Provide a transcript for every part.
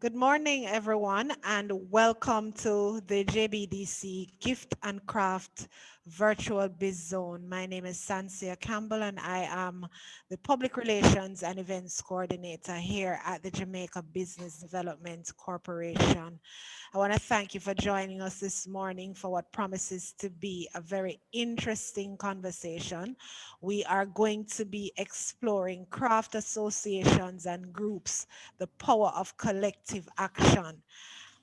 Good morning, everyone, and welcome to the JBDC Gift and Craft Virtual Biz Zone. My name is Sansia Campbell, and I am the Public Relations and Events Coordinator here at the Jamaica Business Development Corporation. I want to thank you for joining us this morning for what promises to be a very interesting conversation. We are going to be exploring craft associations and groups, the power of collective action.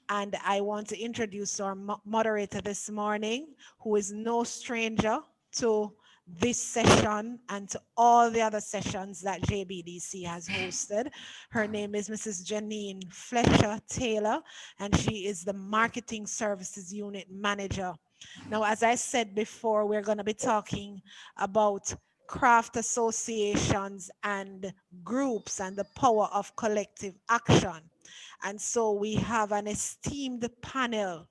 And I want to introduce our moderator this morning, who is no stranger to this session and to all the other sessions that JBDC has hosted. Her name is Mrs. Janine Fletcher-Taylor, and she is the Marketing Services Unit Manager. Now, as I said before, we're going to be talking about craft associations and groups and the power of collective action. And so we have an esteemed panel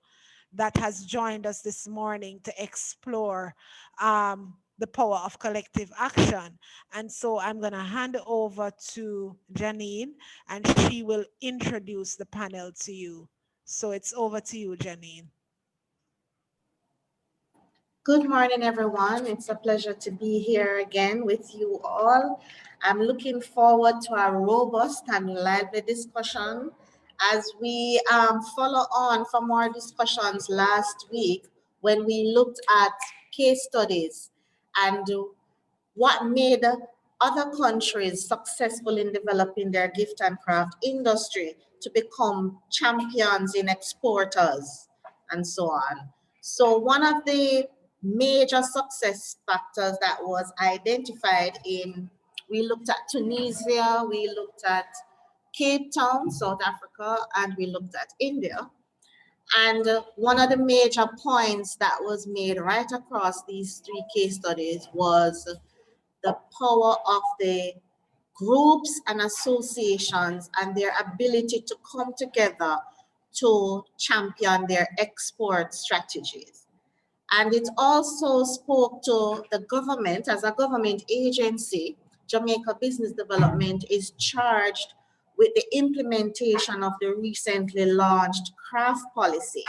that has joined us this morning to explore the power of collective action. And so I'm going to hand over to Janine, and she will introduce the panel to you. So it's over to you, Janine. Good morning, everyone. It's a pleasure to be here again with you all. I'm looking forward to a robust and lively discussion as we follow on from our discussions last week when we looked at case studies and what made other countries successful in developing their gift and craft industry to become champions in exporters and so on. So one of the major success factors that was identified we looked at Tunisia, we looked at Cape Town, South Africa, and we looked at India. And one of the major points that was made right across these three case studies was the power of the groups and associations and their ability to come together to champion their export strategies. And it also spoke to the government. As a government agency, Jamaica Business Development is charged with the implementation of the recently launched craft policy.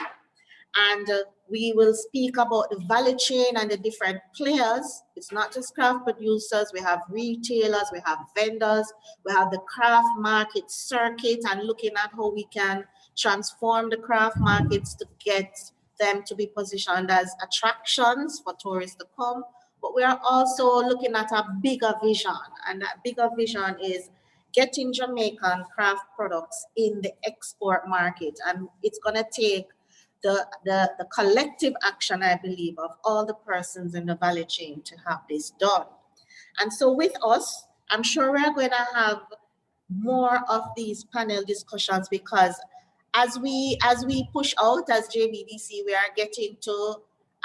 And we will speak about the value chain and the different players. It's not just craft producers, we have retailers, we have vendors, we have the craft market circuit, and looking at how we can transform the craft markets to get them to be positioned as attractions for tourists to come. But we are also looking at a bigger vision, and that bigger vision is getting Jamaican craft products in the export market. And it's going to take the collective action, I believe, of all the persons in the value chain to have this done. And so with us, I'm sure we're going to have more of these panel discussions, because as we push out as JBDC, we are getting to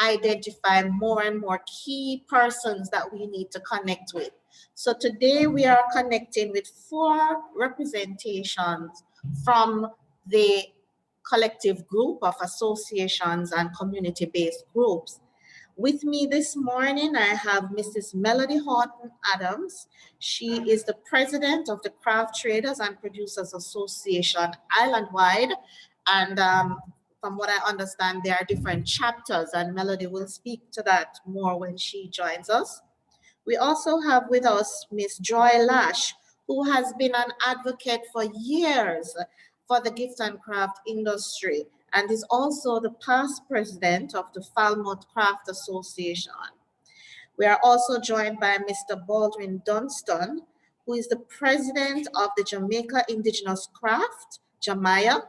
identify more and more key persons that we need to connect with. So today we are connecting with 4 representations from the collective group of associations and community-based groups. With me this morning, I have Mrs. Melody Haughton Adams. She is the president of the Craft Traders and Producers Association island-wide. And from what I understand, there are different chapters, and Melody will speak to that more when she joins us. We also have with us Ms. Joy Laesch, who has been an advocate for years for the gift and craft industry, and is also the past president of the Falmouth Craft Association. We are also joined by Mr. Baldwin Dunston, who is the president of the Jamaica Indigenous Craft, Jamaya,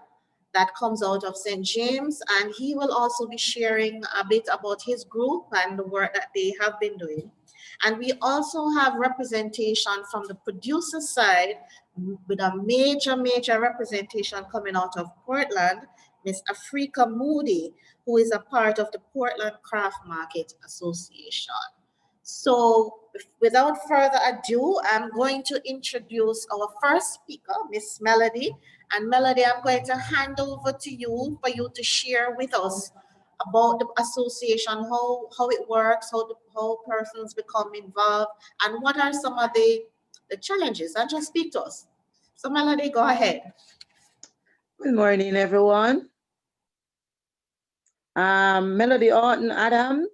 that comes out of St. James, and he will also be sharing a bit about his group and the work that they have been doing. And we also have representation from the producer side, with a major representation coming out of Portland, Miss Afrika Moodie, who is a part of the Portland Craft Market Association. So without further ado, I'm going to introduce our first speaker, Miss Melody. And Melody, I'm going to hand over to you for you to share with us about the association, how it works, how persons become involved, and what are some of the challenges, and just speak to us. So Melody, go ahead. Good morning, everyone. Melody Haughton Adams,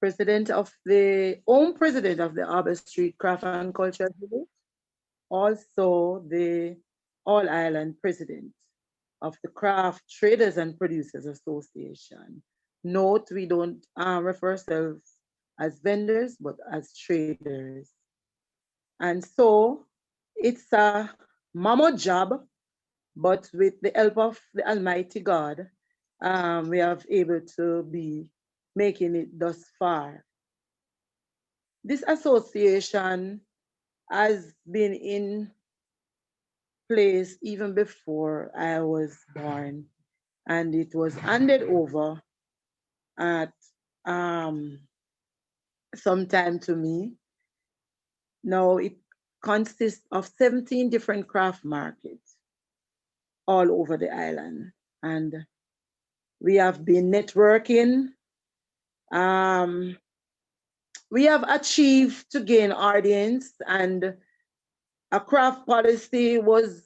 president of the Arbor Street Craft and Culture Village, also the All Island president of the Craft Traders and Producers Association. Note, we don't refer ourselves as vendors, but as traders. And so it's a mammoth job, but with the help of the Almighty God, we have able to be making it thus far. This association has been in place even before I was born, and it was handed over at some time to me. Now it consists of 17 different craft markets all over the island, and we have been networking. We have achieved to gain audience, and a craft policy was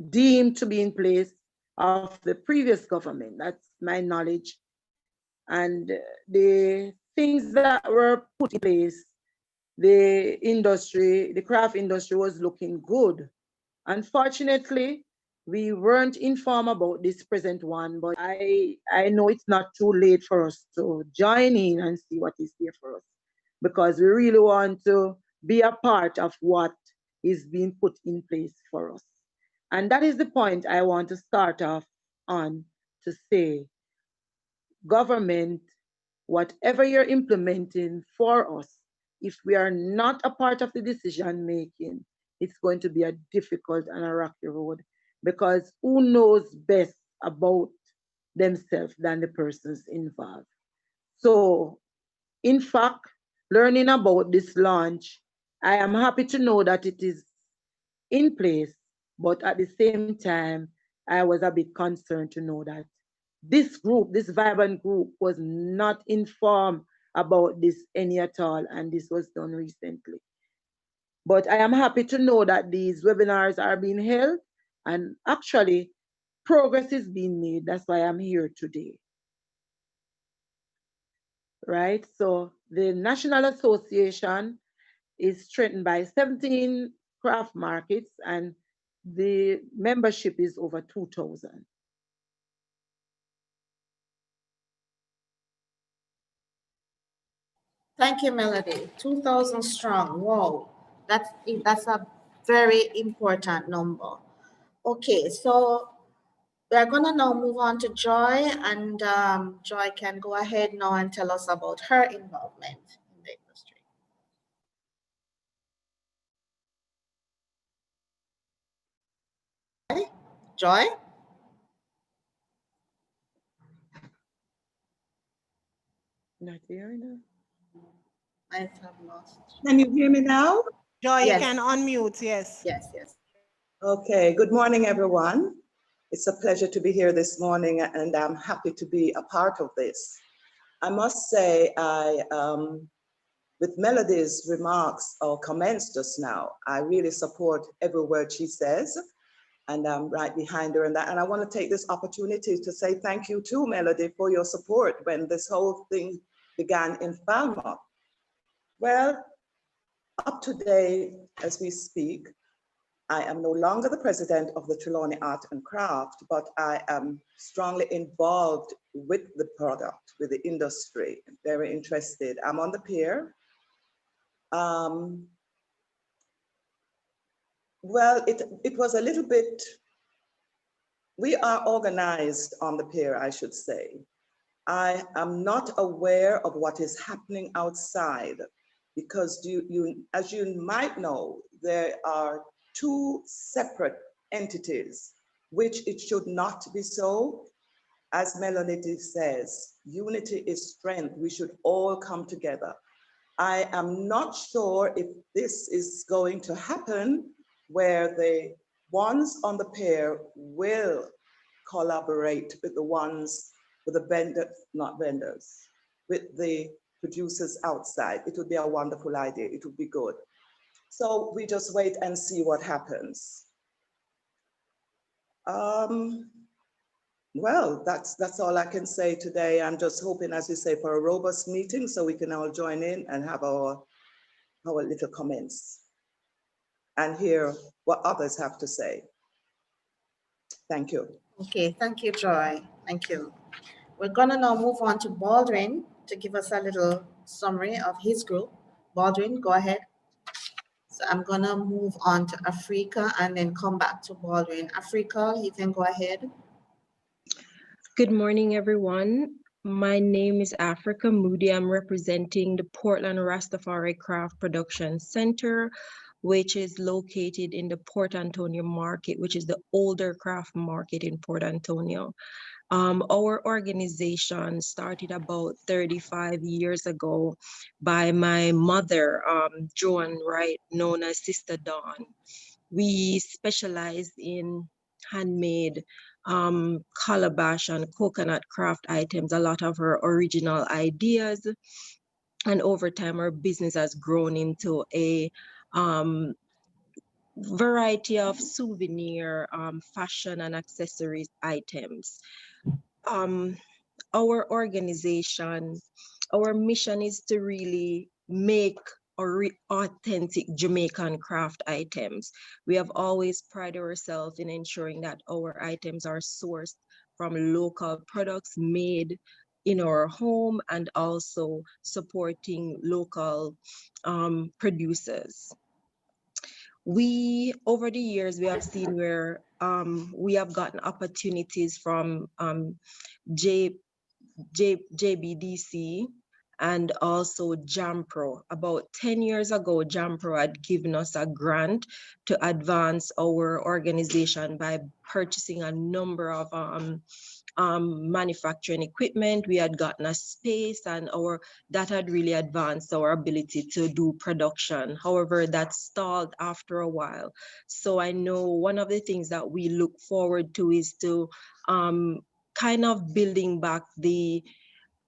deemed to be in place of the previous government. That's my knowledge. And the things that were put in place, the craft industry was looking good. Unfortunately, we weren't informed about this present one, but I know it's not too late for us to join in and see what is there for us, because we really want to be a part of what is being put in place for us. And that is the point I want to start off on, to say, government, whatever you're implementing for us, if we are not a part of the decision making, it's going to be a difficult and a rocky road, because who knows best about themselves than the persons involved? So, in fact, learning about this launch, I am happy to know that it is in place, but at the same time, I was a bit concerned to know that this group, this vibrant group, was not informed about this any at all, and this was done recently. But I am happy to know that these webinars are being held, and actually progress is being made. That's why I'm here today. Right? So the National Association is strengthened by 17 craft markets, and the membership is over 2,000. Thank you, Melody. 2,000 strong. Wow, that's a very important number. Okay, so we're gonna now move on to Joy, and Joy can go ahead now and tell us about her involvement in the industry. Joy? Not hearing her? I have lost. Can you hear me now? Joy, you Yes. can unmute, yes. Yes, yes. Okay, good morning, everyone. It's a pleasure to be here this morning, and I'm happy to be a part of this. I must say, with Melody's remarks or comments just now, I really support every word she says, and I'm right behind her in that. And I want to take this opportunity to say thank you to Melody for your support when this whole thing began in Falmouth. Well, up to date, as we speak, I am no longer the president of the Trelawney Art and Craft, but I am strongly involved with the product, with the industry, very interested. I'm on the pier. Well, it was a little bit, we are organized on the pier, I should say. I am not aware of what is happening outside, because as you might know, there are two separate entities, which it should not be so. As Melody says, unity is strength. We should all come together. I am not sure if this is going to happen, where the ones on the pier will collaborate with the ones, with the vendors, not vendors, with the producers outside. It would be a wonderful idea. It would be good. So we just wait and see what happens. Well, that's all I can say today. I'm just hoping, as you say, for a robust meeting so we can all join in and have our little comments and hear what others have to say. Thank you. Okay, thank you, Joy. Thank you. We're gonna now move on to Baldwin to give us a little summary of his group. Baldwin, go ahead. So I'm gonna move on to Afrika and then come back to Baldwin. Afrika, you can go ahead. Good morning, everyone. My name is Afrika Moodie. I'm representing the Portland Rastafari Craft Production Center, which is located in the Port Antonio market, which is the older craft market in Port Antonio. Our organization started about 35 years ago by my mother, Joan Wright, known as Sister Dawn. We specialize in handmade calabash and coconut craft items, a lot of her original ideas. And over time, our business has grown into a variety of souvenir, fashion and accessories items. Our organization, our mission is to really make authentic Jamaican craft items. We have always prided ourselves in ensuring that our items are sourced from local products made in our home and also supporting local producers. Over the years, we have seen where we have gotten opportunities from JBDC and also JAMPRO. About 10 years ago, JAMPRO had given us a grant to advance our organization by purchasing a number of manufacturing equipment. We had gotten a space and that had really advanced our ability to do production. However, that stalled after a while. So I know one of the things that we look forward to is to kind of building back the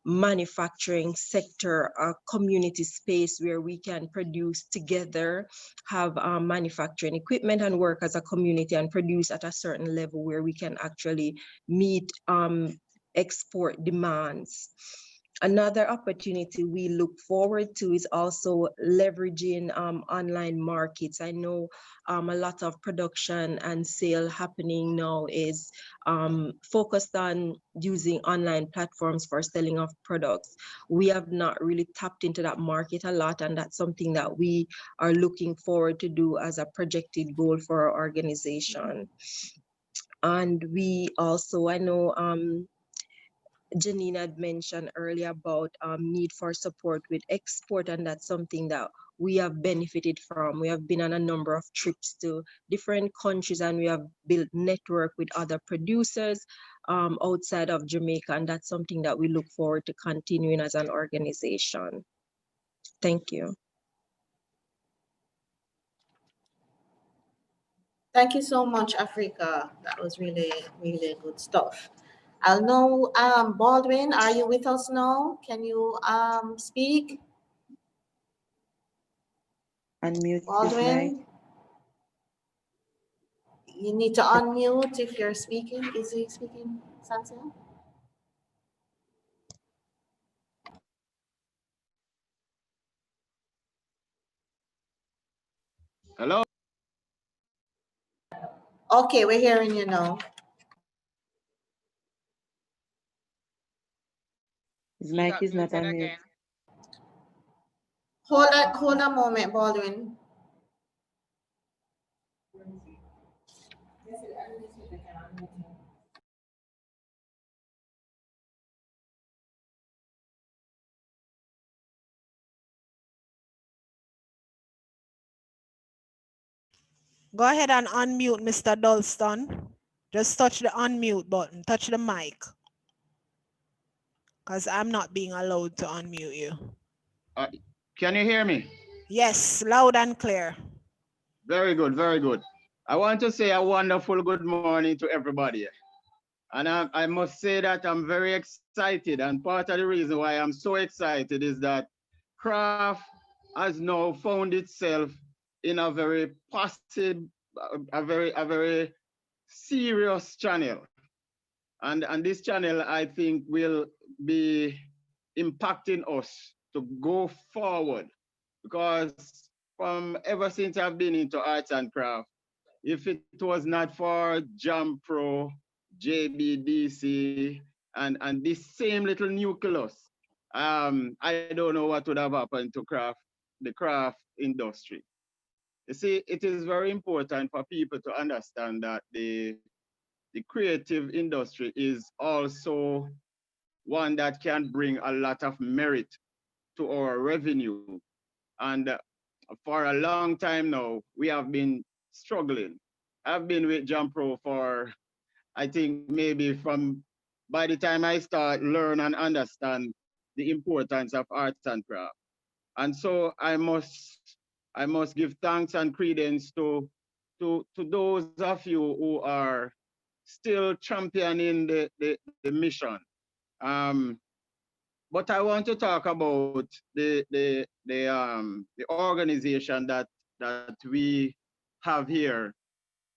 manufacturing sector, a community space where we can produce together, have manufacturing equipment and work as a community and produce at a certain level where we can actually meet export demands. Another opportunity we look forward to is also leveraging online markets. I know a lot of production and sale happening now is focused on using online platforms for selling of products. We have not really tapped into that market a lot, and that's something that we are looking forward to do as a projected goal for our organization. And we also, I know Janine had mentioned earlier about need for support with export, and that's something that we have benefited from. We have been on a number of trips to different countries and we have built network with other producers outside of Jamaica, and that's something that we look forward to continuing as an organization. Thank you. Thank you so much, Afrika. That was really, really good stuff. I'll know, Baldwin, are you with us now? Can you speak? Unmute Baldwin? You need to unmute if you're speaking. Is he speaking, Sansia? Hello? Okay, we're hearing you now. His mic is not unmuted. Hold a moment, Baldwin. Go ahead and unmute Mr. Dalston. Just touch the unmute button, touch the mic. Because I'm not being allowed to unmute you. Can you hear me? Yes, loud and clear. Very good, very good. I want to say a wonderful good morning to everybody. And I must say that I'm very excited. And part of the reason why I'm so excited is that craft has now found itself in a very positive, a very serious channel. And this channel, I think, will be impacting us to go forward. Because from ever since I've been into arts and craft, if it was not for Jump Pro, JBDC, and this same little nucleus, I don't know what would have happened to the craft industry. You see, it is very important for people to understand that the creative industry is also one that can bring a lot of merit to our revenue. And for a long time now, we have been struggling. I've been with Jump Pro for, I think, maybe from by the time I start learn and understand the importance of arts and craft. And so I must give thanks and credence to those of you who are still championing the mission. Um, but I want to talk about the organization that we have here.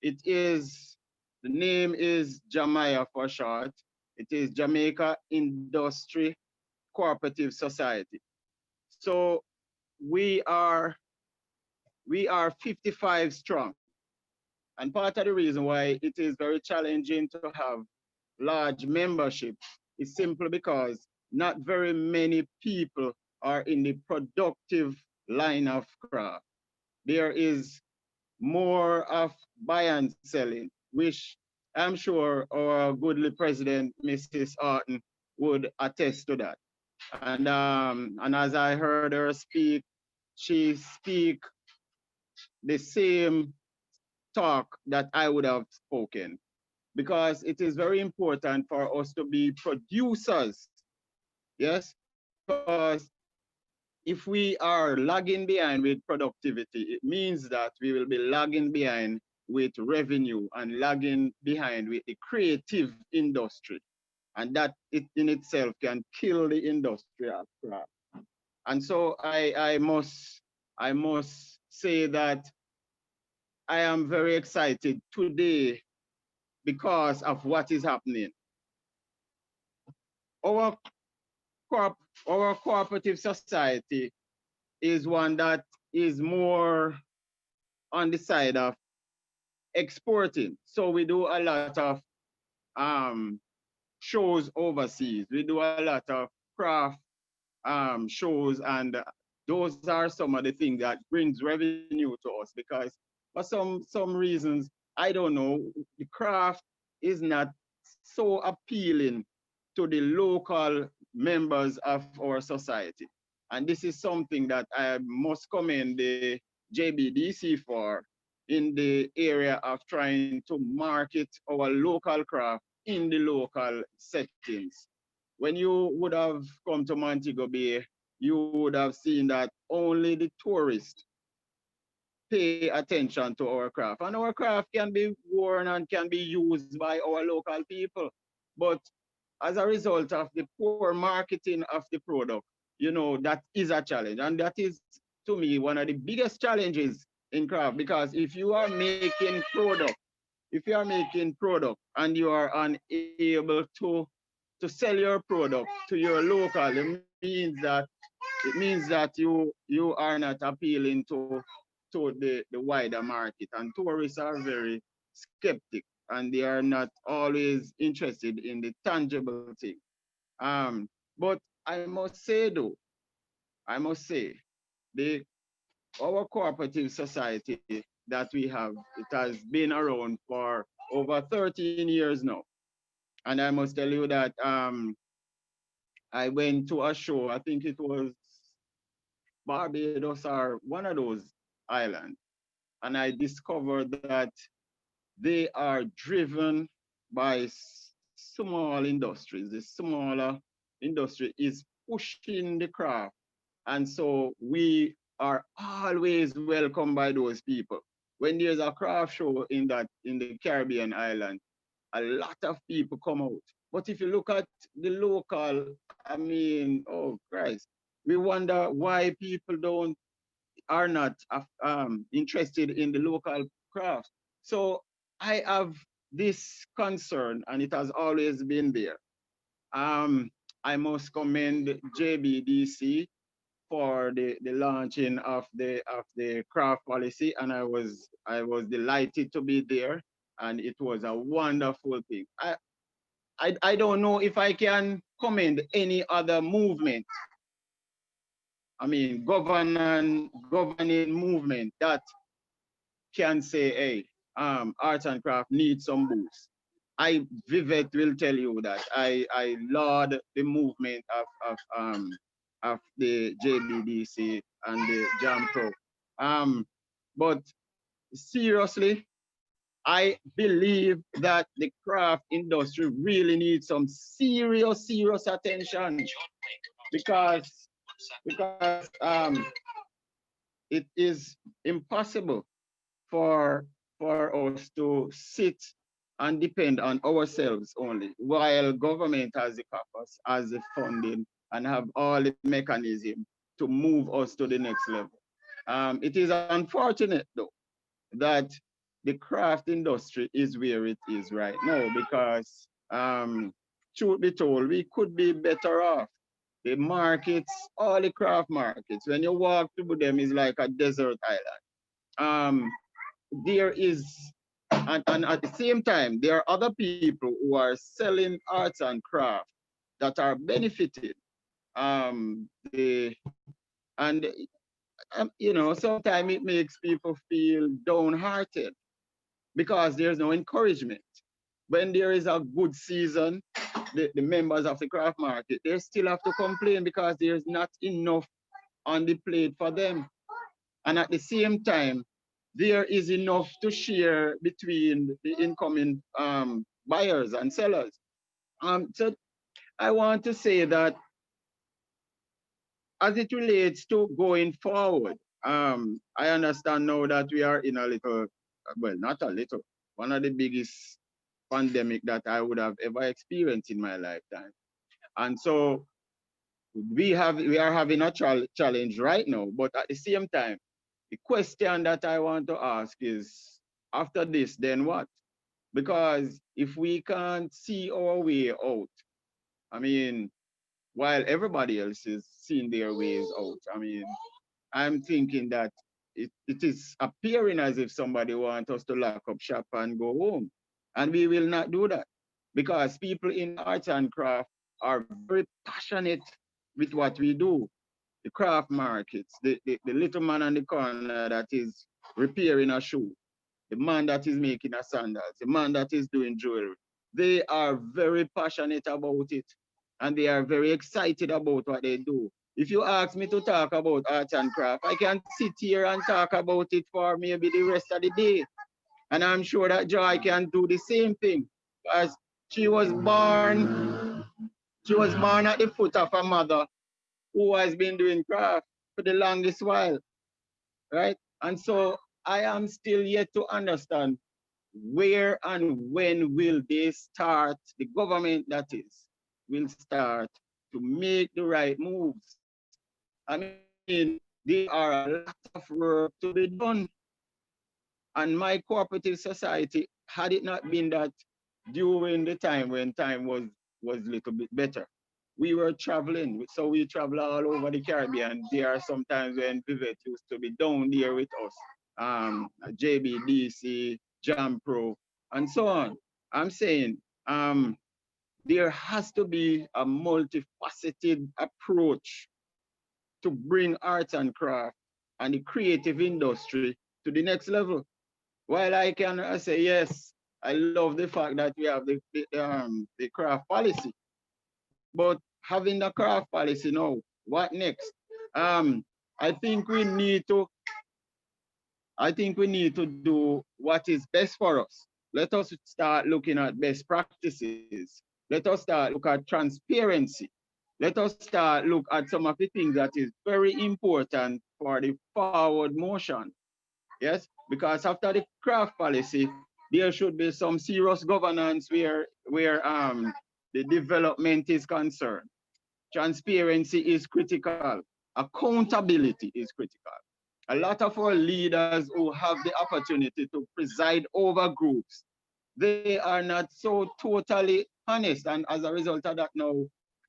It is the name is Jamia for short. It is Jamaica Industry Cooperative Society. So we are we are 55 strong. And part of the reason why it is very challenging to have large membership is simply because not very many people are in the productive line of craft. There is more of buy and selling, which I'm sure our goodly president, Mrs. Haughton, would attest to that. And as I heard her speak, she speak the same talk that I would have spoken, because it is very important for us to be producers. Yes, because if we are lagging behind with productivity, it means that we will be lagging behind with revenue and lagging behind with the creative industry. And that it in itself can kill the industry of craft. And so I must say that I am very excited today because of what is happening. Our our cooperative society is one that is more on the side of exporting. So we do a lot of um, shows overseas. We do a lot of craft shows, and those are some of the things that brings revenue to us, because for some reasons, I don't know, the craft is not so appealing to the local members of our society. And this is something that I must commend the JBDC for, in the area of trying to market our local craft in the local settings. When you would have come to Montego Bay, you would have seen that only the tourists pay attention to our craft. And our craft can be worn and can be used by our local people. But as a result of the poor marketing of the product, you know, that is a challenge. And that is, to me, one of the biggest challenges in craft, because if you are making product and you are unable to sell your product to your local, it means that you are not appealing to the wider market. And tourists are very skeptic, and they are not always interested in the tangible thing. But I must say though, the our cooperative society that we have, it has been around for over 13 years now. And I must tell you that I went to a show, I think it was Barbados or one of those islands, and I discovered that they are driven by small industries. The smaller industry is pushing the craft. And so we are always welcomed by those people. When there's a craft show in the Caribbean island, a lot of people come out. But if you look at the local, I mean, oh Christ, we wonder why people don't are not interested in the local craft. So I have this concern, and it has always been there. I must commend JBDC for the launching of the craft policy, and I was delighted to be there, and it was a wonderful thing. I don't know if I can commend any other movement. I mean, governing movement that can say, hey, arts and craft needs some boost. Vivek will tell you that I laud the movement of the JBDC and the Jam Pro. But seriously, I believe that the craft industry really needs some serious attention because it is impossible for us to sit and depend on ourselves only, while government has the coffers, has the funding, and have all the mechanism to move us to the next level. It is unfortunate though that the craft industry is where it is right now because, truth be told, we could be better off. The markets, all the craft markets, when you walk through them, is like a desert island. There is, and at the same time, there are other people who are selling arts and craft that are benefited. And sometimes it makes people feel downhearted because there's no encouragement. When there is a good season, the members of the craft market, they still have to complain because there's not enough on the plate for them. And at the same time, there is enough to share between the incoming buyers and sellers. So I want to say that as it relates to going forward, I understand now that we are in a little, well, not a little, one of the biggest pandemic that I would have ever experienced in my lifetime. And so we are having a challenge right now, but at the same time, the question that I want to ask is, after this, then what? Because if we can't see our way out, I mean, while everybody else is seeing their ways out, I mean, I'm thinking that it is appearing as if somebody wants us to lock up shop and go home. And we will not do that because people in arts and craft are very passionate with what we do. The craft markets, the little man on the corner that is repairing a shoe, the man that is making a sandals, the man that is doing jewelry. They are very passionate about it and they are very excited about what they do. If you ask me to talk about arts and craft, I can sit here and talk about it for maybe the rest of the day. And I'm sure that Joy can do the same thing because she was born at the foot of a mother who has been doing craft for the longest while, right? And so I am still yet to understand where and when will they start, the government that is, will start to make the right moves. I mean, there are a lot of work to be done. And my cooperative society, had it not been that during the time when time was a little bit better, we were traveling. So we travel all over the Caribbean. There are sometimes when Vivek used to be down there with us, JBDC, Jam Pro, and so on. I'm saying there has to be a multifaceted approach to bring arts and craft and the creative industry to the next level. While I can say, yes, I love the fact that we have the craft policy, but having the craft policy now, what next? I think we need to do what is best for us. Let us start looking at best practices. Let us start look at transparency. Let us start look at some of the things that is very important for the forward motion. Yes, because after the craft policy, there should be some serious governance where the development is concerned. Transparency is critical. Accountability is critical. A lot of our leaders who have the opportunity to preside over groups they are not so totally honest. And as a result of that now,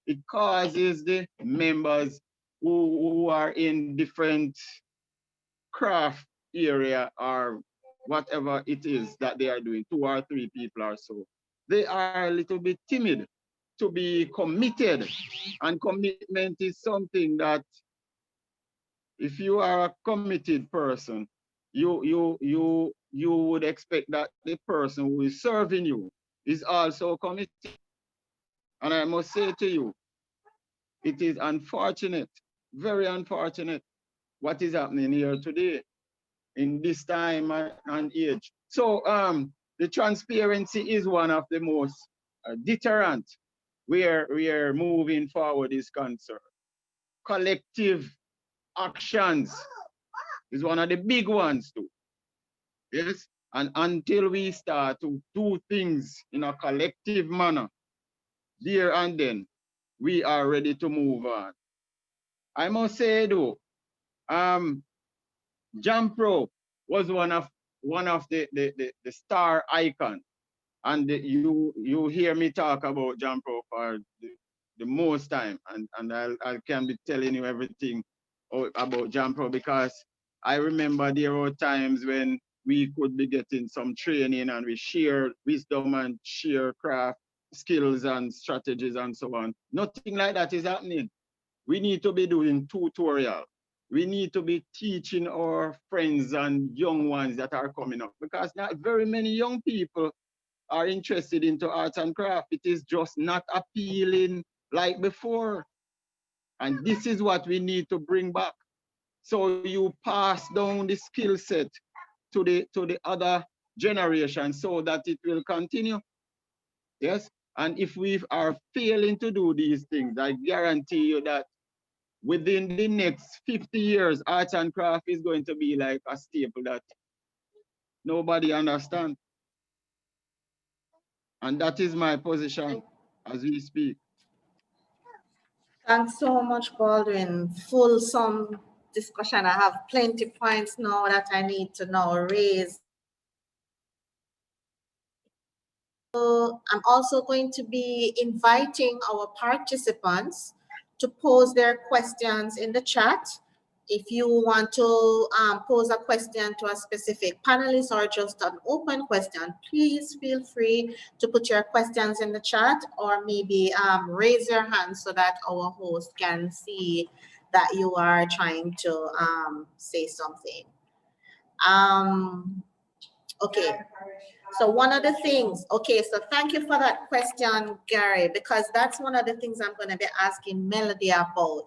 it causes the members who are in different craft area or whatever it is that they are doing, 2 or 3 people or so, they are a little bit timid to be committed. And commitment is something that if you are a committed person, you would expect that the person who is serving you is also committed. And I must say to you, it is unfortunate, very unfortunate, what is happening here today in this time and age. So the transparency is one of the most deterrent where we are moving forward is concerned. Collective actions is one of the big ones too. Yes, and until we start to do things in a collective manner, there and then, we are ready to move on. I must say though, Jampro was one of the star icon, and you hear me talk about Jampro for the most time, and I can be telling you everything about Jampro because I remember there were times when we could be getting some training and we share wisdom and share craft skills and strategies and so on. Nothing like that is happening. We need to be doing tutorial. We need to be teaching our friends and young ones that are coming up because not very many young people are interested into arts and craft. It is just not appealing like before. And this is what we need to bring back. So you pass down the skill set to the other generation so that it will continue. Yes. And if we are failing to do these things, I guarantee you that within the next 50 years, arts and craft is going to be like a staple that nobody understands. And that is my position as we speak. Thanks so much, Baldwin. Fulsome discussion. I have plenty points now that I need to now raise. So I'm also going to be inviting our participants to pose their questions in the chat. If you want to pose a question to a specific panelist or just an open question, please feel free to put your questions in the chat or maybe raise your hand so that our host can see that you are trying to say something. Okay. So one of the things, okay, so thank you for that question, Gary, because that's one of the things I'm going to be asking Melody about.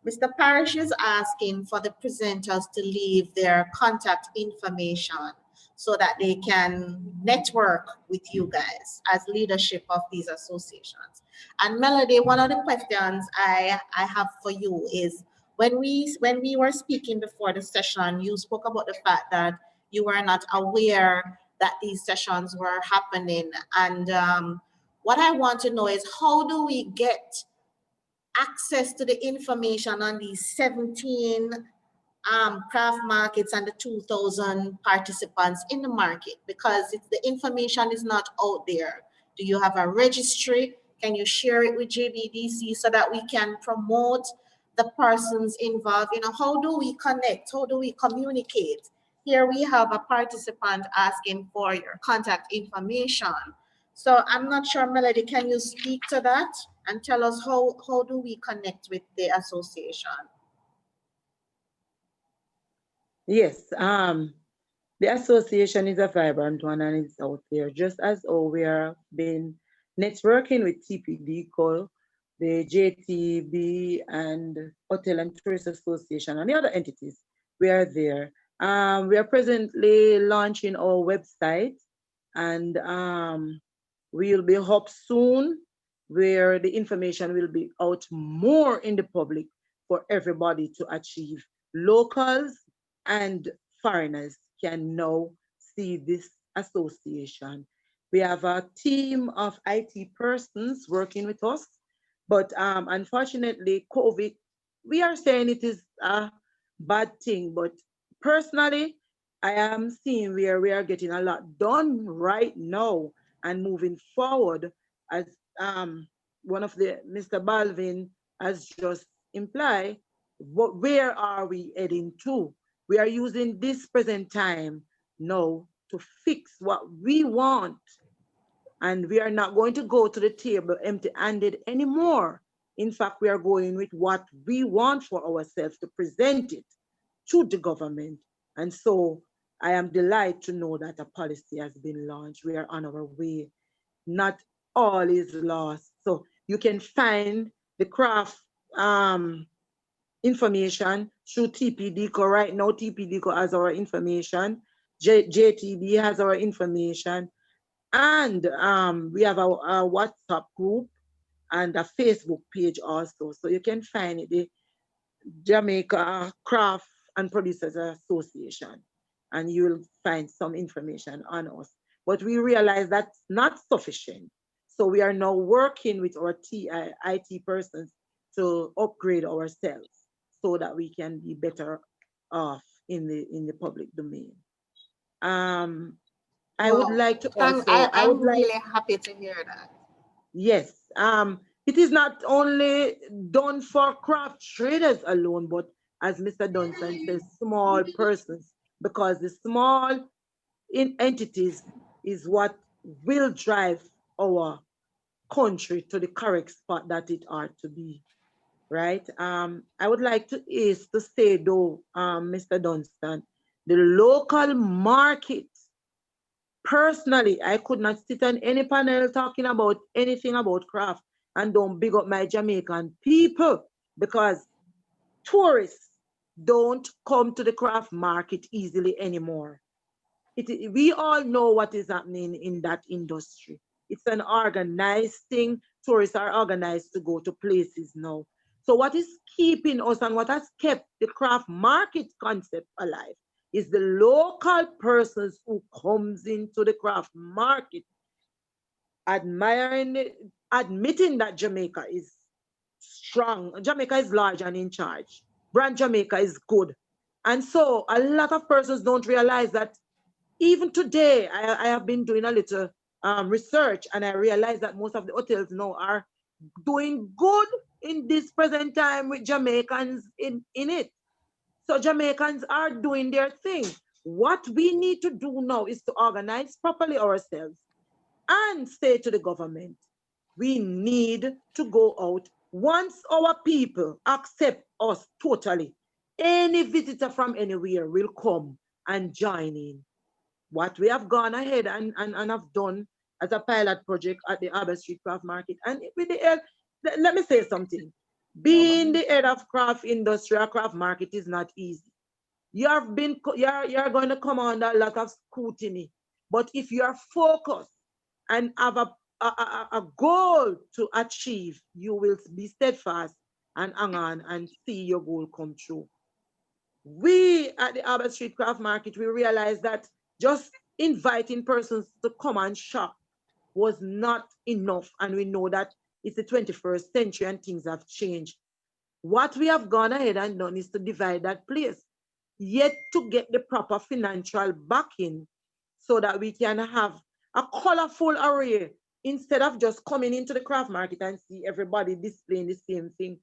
Mr. Parrish is asking for the presenters to leave their contact information so that they can network with you guys as leadership of these associations. And Melody, one of the questions I have for you is, when we were speaking before the session, you spoke about the fact that you were not aware that these sessions were happening. And what I want to know is, how do we get access to the information on these 17 craft markets and the 2,000 participants in the market? Because if the information is not out there, do you have a registry? Can you share it with JBDC so that we can promote the persons involved? You know, how do we connect? How do we communicate? Here we have a participant asking for your contact information. So I'm not sure, Melody, can you speak to that and tell us how do we connect with the association? Yes, the association is a vibrant one and it's out there. Just as we are been networking with TPD, the JTB and Hotel and Tourist Association and the other entities, we are there. We are presently launching our website, and we'll be up soon where the information will be out more in the public for everybody to achieve. Locals and foreigners can now see this association. We have a team of IT persons working with us, but unfortunately, COVID, we are saying it is a bad thing, but personally, I am seeing where we are getting a lot done right now. and moving forward, as one of the Mr. Balvin has just implied, where are we heading to? We are using this present time now to fix what we want. And we are not going to go to the table empty-handed anymore. In fact, we are going with what we want for ourselves to present it to the government. And so I am delighted to know that a policy has been launched. We are on our way. Not all is lost. So you can find the craft information through TPDCO. Right now, TPDCO has our information. JTB has our information. And we have a WhatsApp group and a Facebook page also. So you can find it, the Jamaica Craft and Producers Association, and you'll find some information on us. But we realize that's not sufficient. So we are now working with our IT persons to upgrade ourselves so that we can be better off in the public domain. I would like to also, I'm really happy to hear that. yes, it is not only done for craft traders alone, but as Mr. Dunson says, small persons, because the small entities is what will drive our country to the correct spot that it ought to be, right? I would like to say though, Mr. Dunstan, the local market. Personally, I could not sit on any panel talking about anything about craft and don't big up my Jamaican people, because tourists don't come to the craft market easily anymore. We all know what is happening in that industry. It's an organized thing. Tourists are organized to go to places now. So what is keeping us and what has kept the craft market concept alive is the local persons who comes into the craft market, admiring it, admitting that Jamaica is strong. Jamaica is large and in charge. Brand Jamaica is good. And so a lot of persons don't realize that even today, I have been doing a little research, and I realized that most of the hotels now are doing good in this present time with Jamaicans in it. So Jamaicans are doing their thing. What we need to do now is to organize properly ourselves and say to the government, we need to go out. Once our people accept us totally, any visitor from anywhere will come and join in. What we have gone ahead and have done as a pilot project at the Albert Street Craft Market. And with the head, let me say something. Being the head of craft industry or craft market is not easy. You're going to come under a lot of scrutiny. But if you are focused and have a goal to achieve, you will be steadfast and hang on and see your goal come true. We at the Albert Street Craft Market, we realized that just inviting persons to come and shop was not enough. And we know that it's the 21st century and things have changed. What we have gone ahead and done is to divide that place, yet to get the proper financial backing so that we can have a colorful array instead of just coming into the craft market and see everybody displaying the same thing.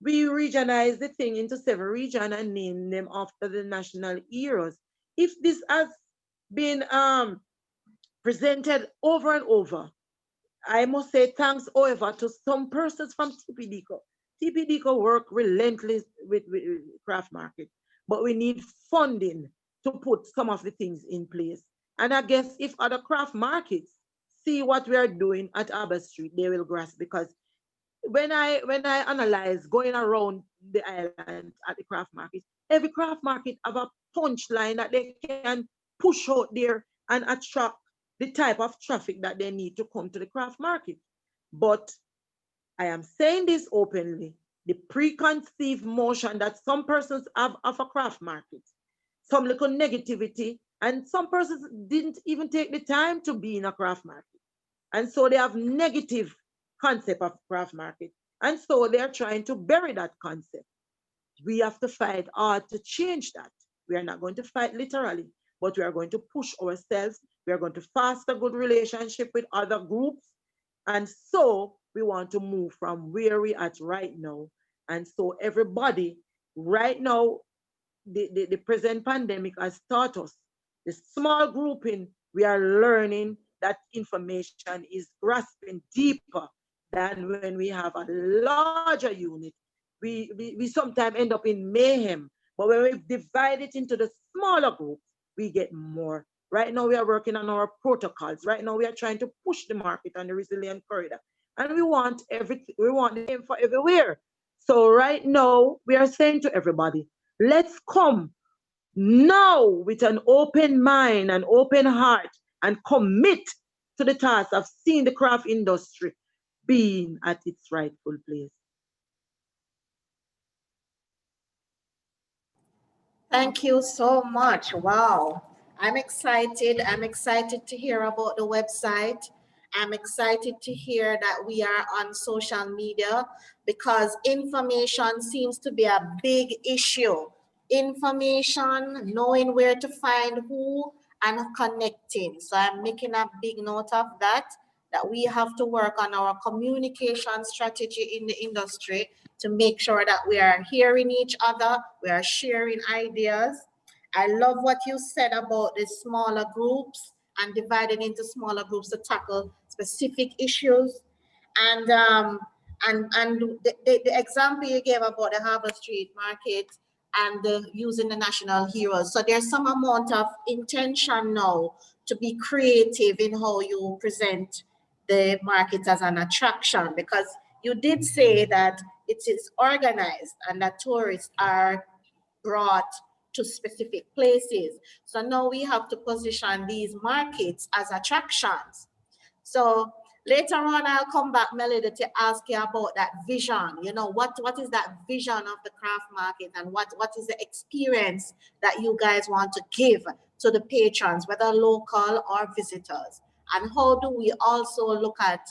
We regionalize the thing into 7 regions and name them after the national heroes. If this has been presented over and over, I must say thanks, however, to some persons from TPDCO. TPDCO work relentlessly with craft market, but we need funding to put some of the things in place. And I guess if other craft markets see what we are doing at Albert Street, they will grasp, because when I analyze going around the island at the craft market, every craft market have a punchline that they can push out there and attract the type of traffic that they need to come to the craft market. But I am saying this openly, the preconceived notion that some persons have of a craft market, some little negativity, and some persons didn't even take the time to be in a craft market. And so they have negative concept of craft market. And so they're trying to bury that concept. We have to fight hard to change that. We are not going to fight literally, but we are going to push ourselves. We are going to foster good relationship with other groups. And so we want to move from where we are at right now. And so everybody right now, the present pandemic has taught us, the small grouping, we are learning that information is grasping deeper than when we have a larger unit. We sometimes end up in mayhem, but when we divide it into the smaller groups, we get more. Right now, we are working on our protocols. Right now, we are trying to push the market on the resilient corridor. And we want everything, we want the same for everywhere. So right now, we are saying to everybody, let's come now with an open mind, an open heart, and commit to the task of seeing the craft industry being at its rightful place. Thank you so much. Wow. I'm excited. I'm excited to hear about the website. I'm excited to hear that we are on social media because information seems to be a big issue. Information, knowing where to find who, and connecting. So I'm making a big note of that we have to work on our communication strategy in the industry to make sure that we are hearing each other, we are sharing ideas. I love what you said about the smaller groups and dividing into smaller groups to tackle specific issues. And the example you gave about the Harbour Street Market and using the national heroes. So there's some amount of intention now to be creative in how you present the market as an attraction, because you did say that it is organized and that tourists are brought to specific places. So now we have to position these markets as attractions. So later on, I'll come back, Melody, to ask you about that vision. You know, what is that vision of the craft market, and what is the experience that you guys want to give to the patrons, whether local or visitors? And how do we also look at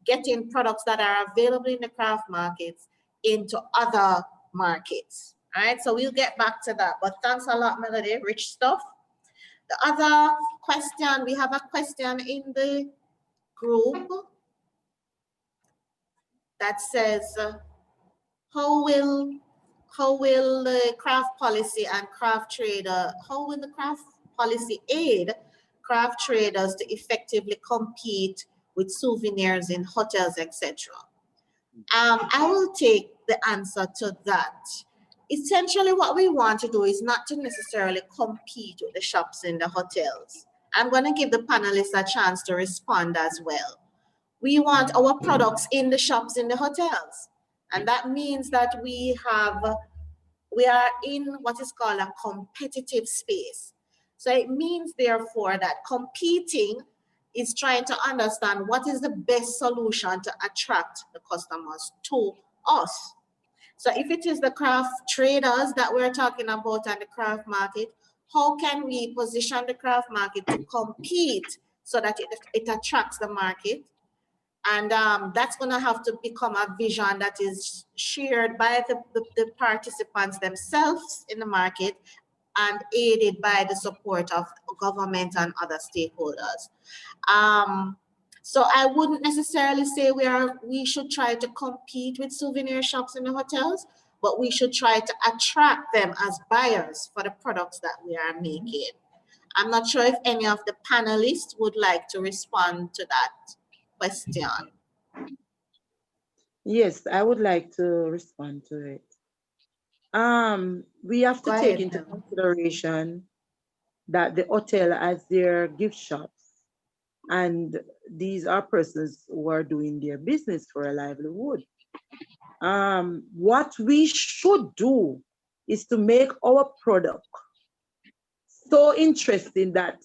getting products that are available in the craft markets into other markets? All right, so we'll get back to that. But thanks a lot, Melody, rich stuff. The other question, we have a question in the group that says, how will the craft policy and craft trader, how will the craft policy aid craft traders to effectively compete with souvenirs in hotels, etc.? I will take the answer to that. Essentially, what we want to do is not to necessarily compete with the shops in the hotels. I'm going to give the panelists a chance to respond as well. We want our products in the shops in the hotels. And that means that we are in what is called a competitive space. So it means, therefore, that competing is trying to understand what is the best solution to attract the customers to us. So if it is the craft traders that we're talking about and the craft market, how can we position the craft market to compete so that it attracts the market? And that's going to have to become a vision that is shared by the participants themselves in the market and aided by the support of government and other stakeholders. So I wouldn't necessarily say we should try to compete with souvenir shops in the hotels, but we should try to attract them as buyers for the products that we are making. I'm not sure if any of the panelists would like to respond to that question. Yes, I would like to respond to it. We have to take into consideration that the hotel has their gift shops, and these are persons who are doing their business for a livelihood. What we should do is to make our product so interesting that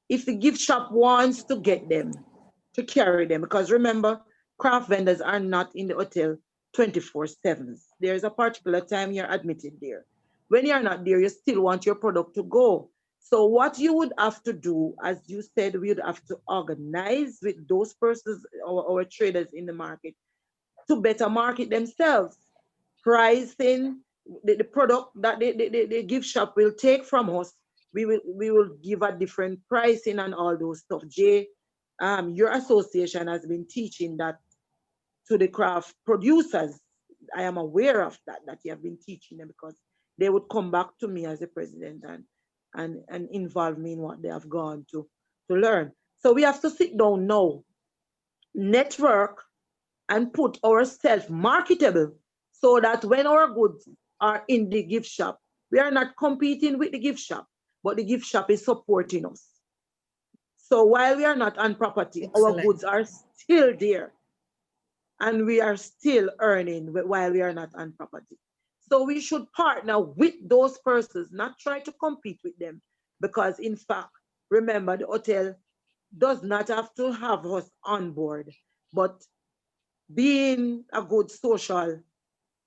if the gift shop wants to get them, to carry them, because remember, craft vendors are not in the hotel 24/7. There's a particular time you're admitted there. When you're not there, you still want your product to go. So what you would have to do, as you said, we would have to organize with those persons, our traders in the market, to better market themselves. Pricing the product that the gift shop will take from us we will give a different pricing and all those stuff. Jay, your association has been teaching that to the craft producers. I am aware of that you have been teaching them, because they would come back to me as a president and involve me in what they have gone to learn. So we have to sit down now, network, and put ourselves marketable, so that when our goods are in the gift shop, we are not competing with the gift shop, but the gift shop is supporting us. So while we are not on property, our goods are still there, and we are still earning while we are not on property. So we should partner with those persons, not try to compete with them, because in fact, remember, the hotel does not have to have us on board, but being a good social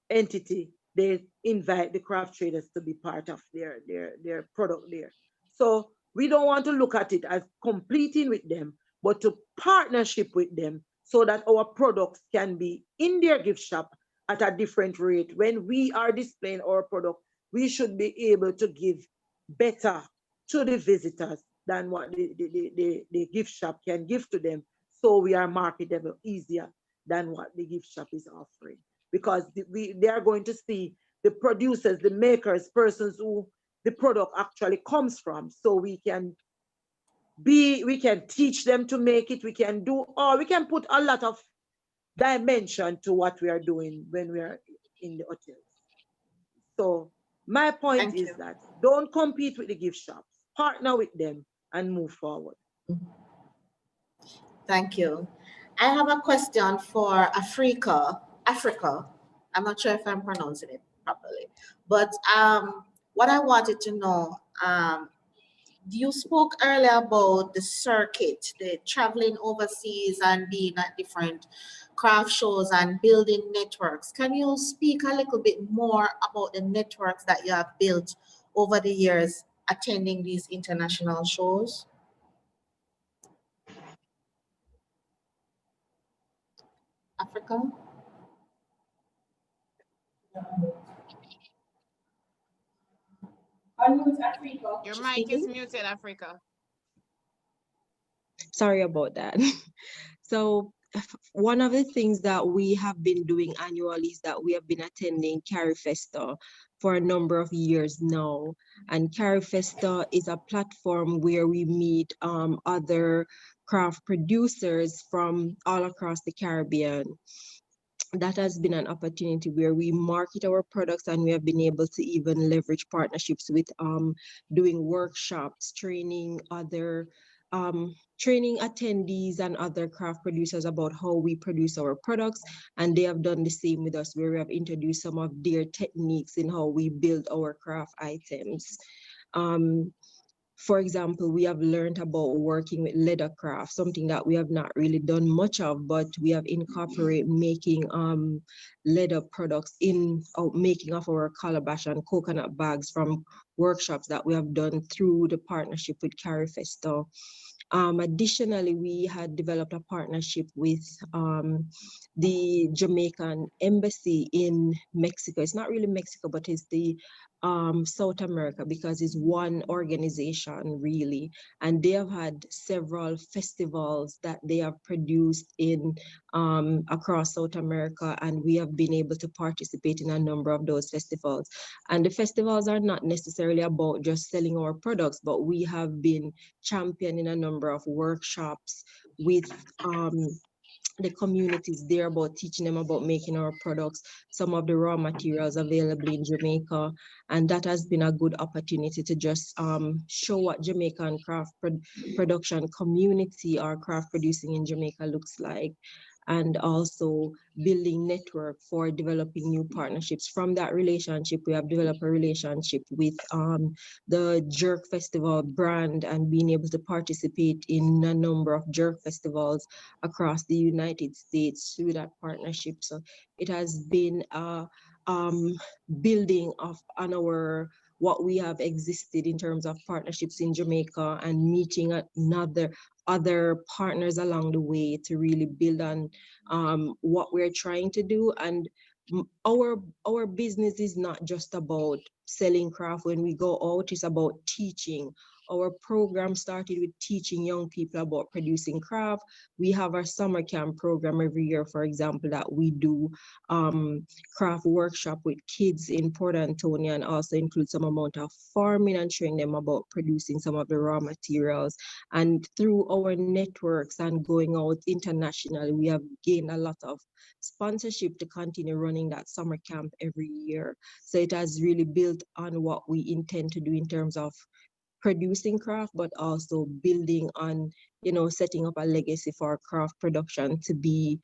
entity, they invite the craft traders to be part of their product there. So we don't want to look at it as competing with them, but to partnership with them, so that our products can be in their gift shop at a different rate. When we are displaying our product, we should be able to give better to the visitors than what the gift shop can give to them. So we are marketable easier than what the gift shop is offering, because they are going to see the producers, the makers, persons who the product actually comes from. So we can teach them to make it, we can do, or we can put a lot of dimension to what we are doing when we are in the hotels. So my point is that don't compete with the gift shops, partner with them and move forward. Thank you. I have a question for Afrika. I'm not sure if I'm pronouncing it properly, but what I wanted to know, you spoke earlier about the circuit, the traveling overseas and being at different craft shows and building networks. Can you speak a little bit more about the networks that you have built over the years attending these international shows? Afrika? Your mic is muted, Afrika. Sorry about that. So one of the things that we have been doing annually is that we have been attending CariFesta for a number of years now. And CariFesta is a platform where we meet other craft producers from all across the Caribbean. That has been an opportunity where we market our products, and we have been able to even leverage partnerships with doing workshops, training attendees and other craft producers about how we produce our products. And they have done the same with us, where we have introduced some of their techniques in how we build our craft items. For example, we have learned about working with leather craft, something that we have not really done much of, but we have incorporated making leather products in making of our calabash and coconut bags from workshops that we have done through the partnership with CariFesta. Additionally, we had developed a partnership with the Jamaican embassy in Mexico. It's not really Mexico, but it's the South America, because it's one organization really, and they have had several festivals that they have produced in across South America, and we have been able to participate in a number of those festivals. And the festivals are not necessarily about just selling our products, but we have been championing a number of workshops with the communities there, about teaching them about making our products, some of the raw materials available in Jamaica. And that has been a good opportunity to just show what Jamaican craft production community or craft producing in Jamaica looks like, and also building network for developing new partnerships. From that relationship, we have developed a relationship with the Jerk Festival brand, and being able to participate in a number of Jerk festivals across the United States through that partnership. So it has been a building of on our what we have existed in terms of partnerships in Jamaica, and meeting other partners along the way to really build on what we're trying to do. And our business is not just about selling craft when we go out, it's about teaching. Our program started with teaching young people about producing craft. We have our summer camp program every year, for example, that we do craft workshop with kids in Port Antonio, and also include some amount of farming and training them about producing some of the raw materials. And through our networks and going out internationally, we have gained a lot of sponsorship to continue running that summer camp every year. So it has really built on what we intend to do in terms of producing craft, but also building on, setting up a legacy for craft production to be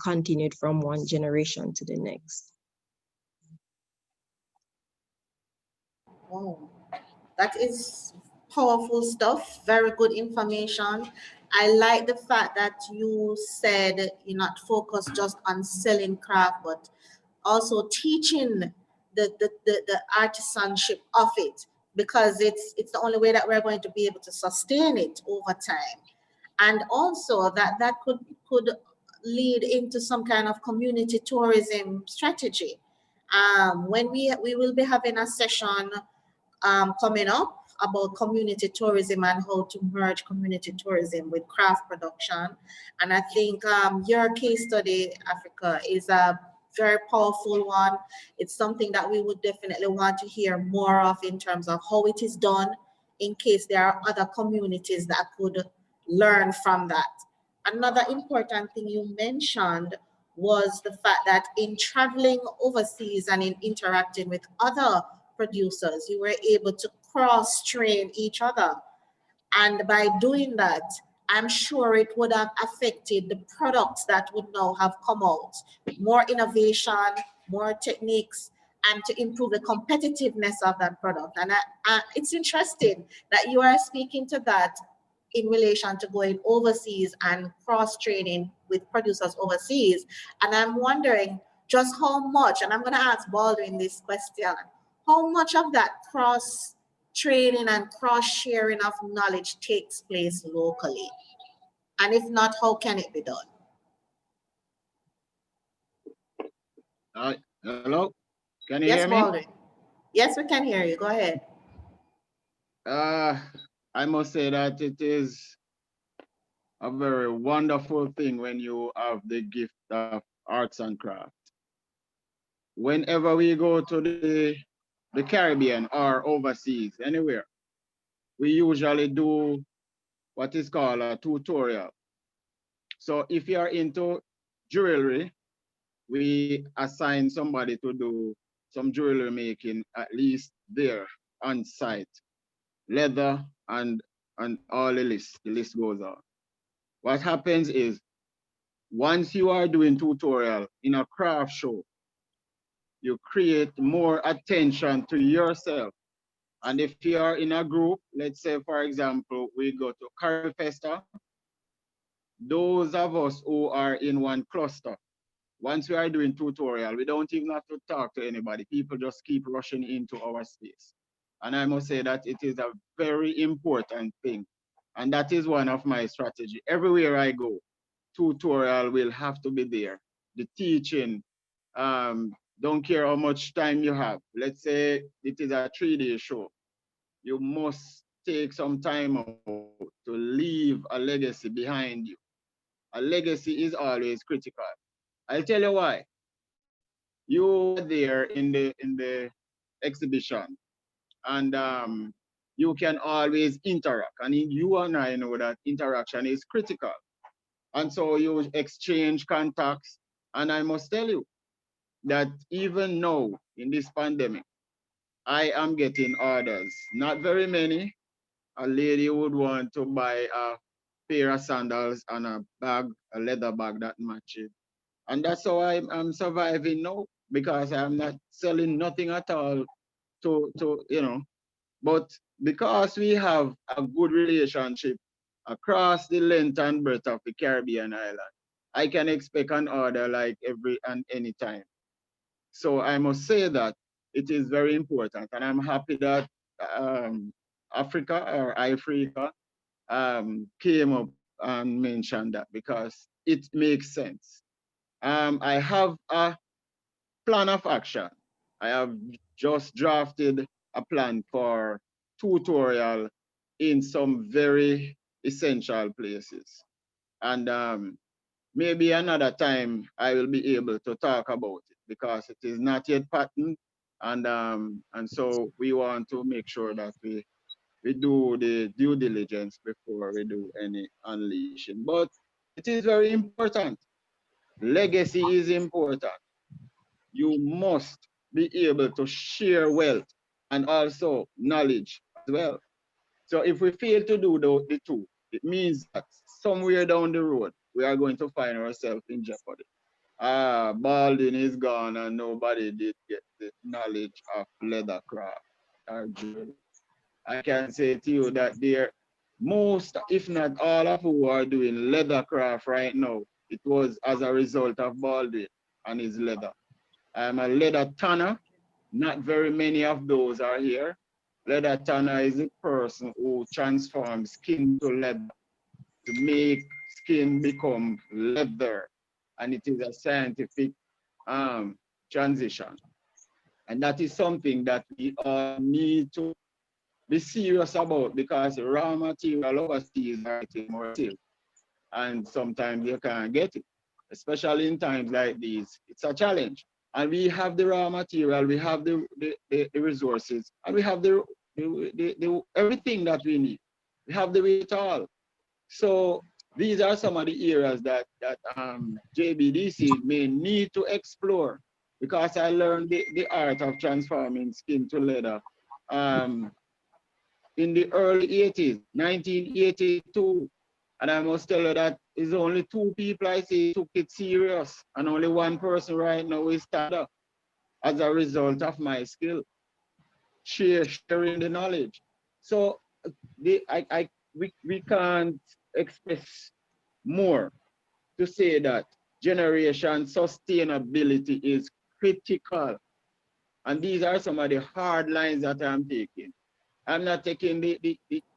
continued from one generation to the next. Oh, that is powerful stuff. Very good information. I like the fact that you said you're not focused just on selling craft, but also teaching the artisanship of it, because it's the only way that we're going to be able to sustain it over time. And also that could lead into some kind of community tourism strategy. When we will be having a session coming up about community tourism and how to merge community tourism with craft production. And I think your case study, Africa, is a very powerful one. It's something that we would definitely want to hear more of in terms of how it is done, in case there are other communities that could learn from that. Another important thing you mentioned was the fact that in traveling overseas and in interacting with other producers, you were able to cross-train each other. And by doing that, I'm sure it would have affected the products that would now have come out. More innovation, more techniques, and to improve the competitiveness of that product. And it's interesting that you are speaking to that in relation to going overseas and cross-training with producers overseas. And I'm wondering just how much, and I'm going to ask Baldwin this question, how much of that cross-training and cross-sharing of knowledge takes place locally? And if not, how can it be done? Hello? Can you Yes, hear me? Baldwin. Yes, we can hear you. Go ahead. I must say that it is a very wonderful thing when you have the gift of arts and craft. Whenever we go to the Caribbean or overseas, anywhere, we usually do what is called a tutorial. So if you are into jewelry, we assign somebody to do some jewelry making at least there on site, leather and all the list goes on. What happens is once you are doing tutorial in a craft show, you create more attention to yourself. And if you are in a group, let's say, for example, we go to Curry Festa, those of us who are in one cluster, once we are doing tutorial, we don't even have to talk to anybody. People just keep rushing into our space. And I must say that it is a very important thing. And that is one of my strategy. Everywhere I go, tutorial will have to be there. The teaching, don't care how much time you have. Let's say it is a 3-day show. You must take some time out to leave a legacy behind you. A legacy is always critical. I'll tell you why. You are there in the exhibition, and you can always interact. And you and I know that interaction is critical. And so you exchange contacts. And I must tell you that even now in this pandemic, I am getting orders. Not very many. A lady would want to buy a pair of sandals and a bag, a leather bag that matches. And that's how I'm surviving now, because I'm not selling nothing at all to. But because we have a good relationship across the length and breadth of the Caribbean island, I can expect an order like every and any time. So I must say that it is very important, and I'm happy that Africa or Afrika came up and mentioned that, because it makes sense. I have a plan of action. I have just drafted a plan for tutorial in some very essential places. And maybe another time I will be able to talk about it because it is not yet patented. And so we want to make sure that we do the due diligence before we do any unleashing. But it is very important. Legacy is important. You must be able to share wealth and also knowledge as well. So if we fail to do the two, it means that somewhere down the road, we are going to find ourselves in jeopardy. Balding is gone and nobody did get the knowledge of leathercraft or jewelry. I can say to you that there, most, if not all of who are doing leathercraft right now, it was as a result of Baldwin and his leather. I'm a leather tanner. Not very many of those are here. Leather tanner is a person who transforms skin to leather to make skin become leather. And it is a scientific transition. And that is something that we all need to be serious about because raw material overseas are getting more silk. And sometimes you can't get it, especially in times like these. It's a challenge. And we have the raw material, we have the resources, and we have the everything that we need. We have the it all. So these are some of the areas that JBDC may need to explore because I learned the art of transforming skin to leather in the early 80s, 1982. And I must tell you that it's only 2 people I see took it serious, and only 1 person right now is stand up as a result of my skill, sharing the knowledge. So we can't express more to say that generation sustainability is critical. And these are some of the hard lines that I'm taking. I'm not taking the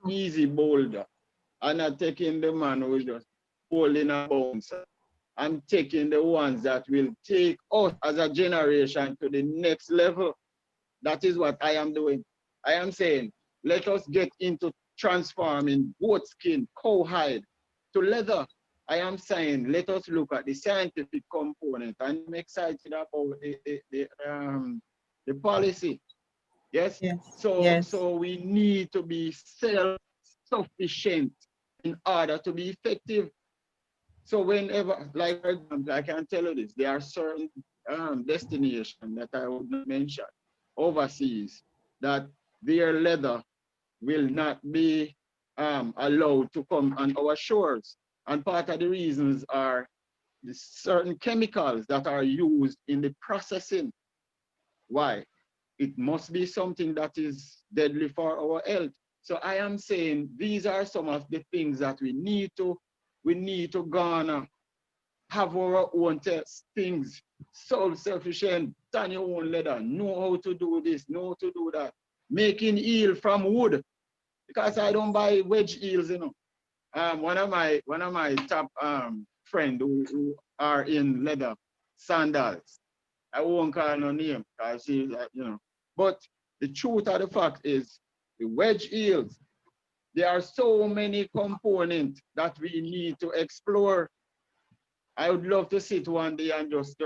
easy boulder. I'm not taking the man who is just holding a bouncer. I'm taking the ones that will take us as a generation to the next level. That is what I am doing. I am saying, let us get into transforming goat skin, cowhide to leather. I am saying, let us look at the scientific component. I'm excited about the policy. Yes? Yes. So, Yes. so we need to be self-sufficient in order to be effective. So whenever, like for example, I can tell you this, there are certain destinations that I would not mention overseas that their leather will not be allowed to come on our shores. And part of the reasons are the certain chemicals that are used in the processing. Why? It must be something that is deadly for our health. So I am saying these are some of the things that we need to garner, have our own things, self-sufficient, turn your own leather, know how to do this, know how to do that. Making eel from wood, because I don't buy wedge eels, you know. One of my top friend who are in leather sandals. I won't call no name because she's you know. But the truth of the fact is the wedge eels, there are so many components that we need to explore. I would love to sit one day and just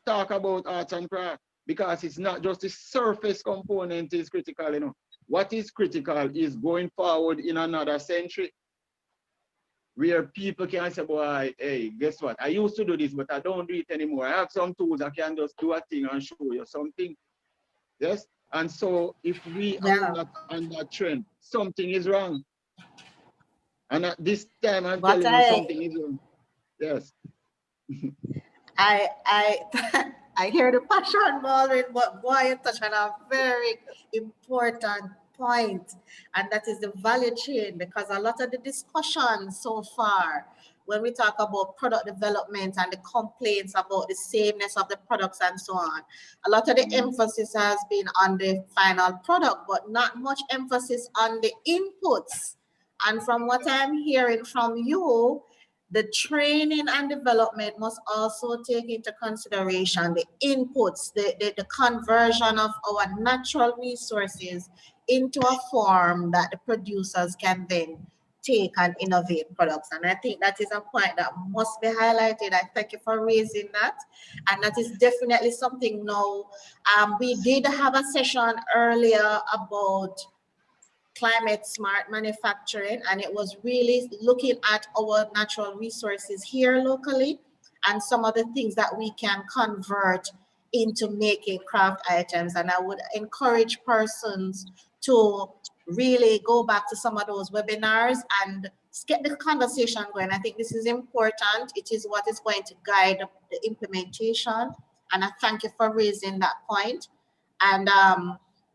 talk about arts and craft because it's not just the surface component is critical, you know. What is critical is going forward in another century where people can say, boy, hey, guess what? I used to do this, but I don't do it anymore. I have some tools I can just do a thing and show you something. Yes? And so if we are not on that trend, something is wrong. And at this time I'm But telling you something is wrong. Yes. I I hear the passion, Baldwin, but boy, you touch on a very important point, and that is the value chain, because a lot of the discussion so far, when we talk about product development and the complaints about the sameness of the products and so on, a lot of the emphasis has been on the final product, but not much emphasis on the inputs. And from what I'm hearing from you, The training and development must also take into consideration the inputs, the conversion of our natural resources into a form that the producers can then take and innovate products. And I think that is a point that must be highlighted. I thank you for raising that. And that is definitely something now. We did have a session earlier about climate smart manufacturing, and it was really looking at our natural resources here locally and some of the things that we can convert into making craft items. And I would encourage persons to really go back to some of those webinars and get the conversation going. I think this is important. It is what is going to guide the implementation. And I thank you for raising that point. And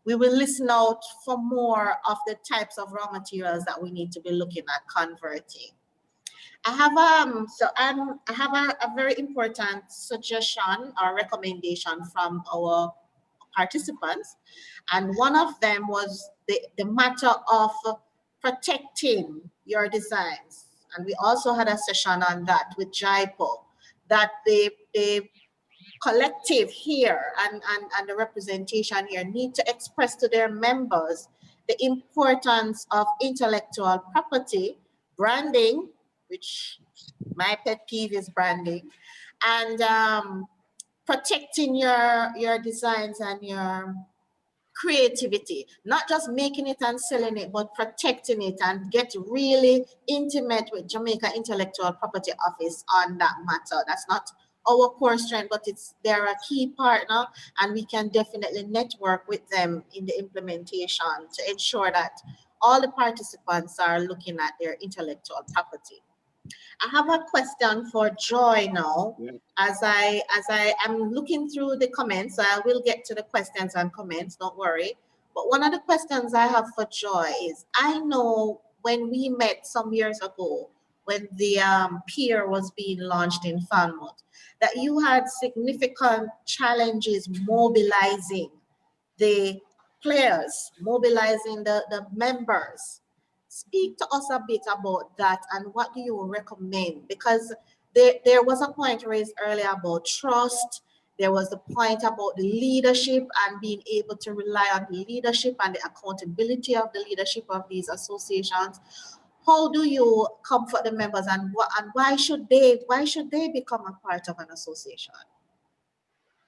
we will listen out for more of the types of raw materials that we need to be looking at converting. I have a very important suggestion or recommendation from our participants, and one of them was the matter of protecting your designs. And we also had a session on that with JIPO, that the collective here and the representation here need to express to their members the importance of intellectual property, branding, which my pet peeve is branding, and protecting your designs and your creativity, not just making it and selling it, but protecting it, and get really intimate with Jamaica Intellectual Property Office on that matter. That's not our core strength, but they're a key partner, and we can definitely network with them in the implementation to ensure that all the participants are looking at their intellectual property. I have a question for Joy now. Yeah. As I am looking through the comments, I will get to the questions and comments, don't worry. But one of the questions I have for Joy is, I know when we met some years ago, when the pier was being launched in Falmouth, that you had significant challenges mobilizing the players, mobilizing the members. Speak to us a bit about that, and what do you recommend? Because there was a point raised earlier about trust. There was the point about the leadership and being able to rely on the leadership and the accountability of the leadership of these associations. How do you comfort the members, and why should they become a part of an association?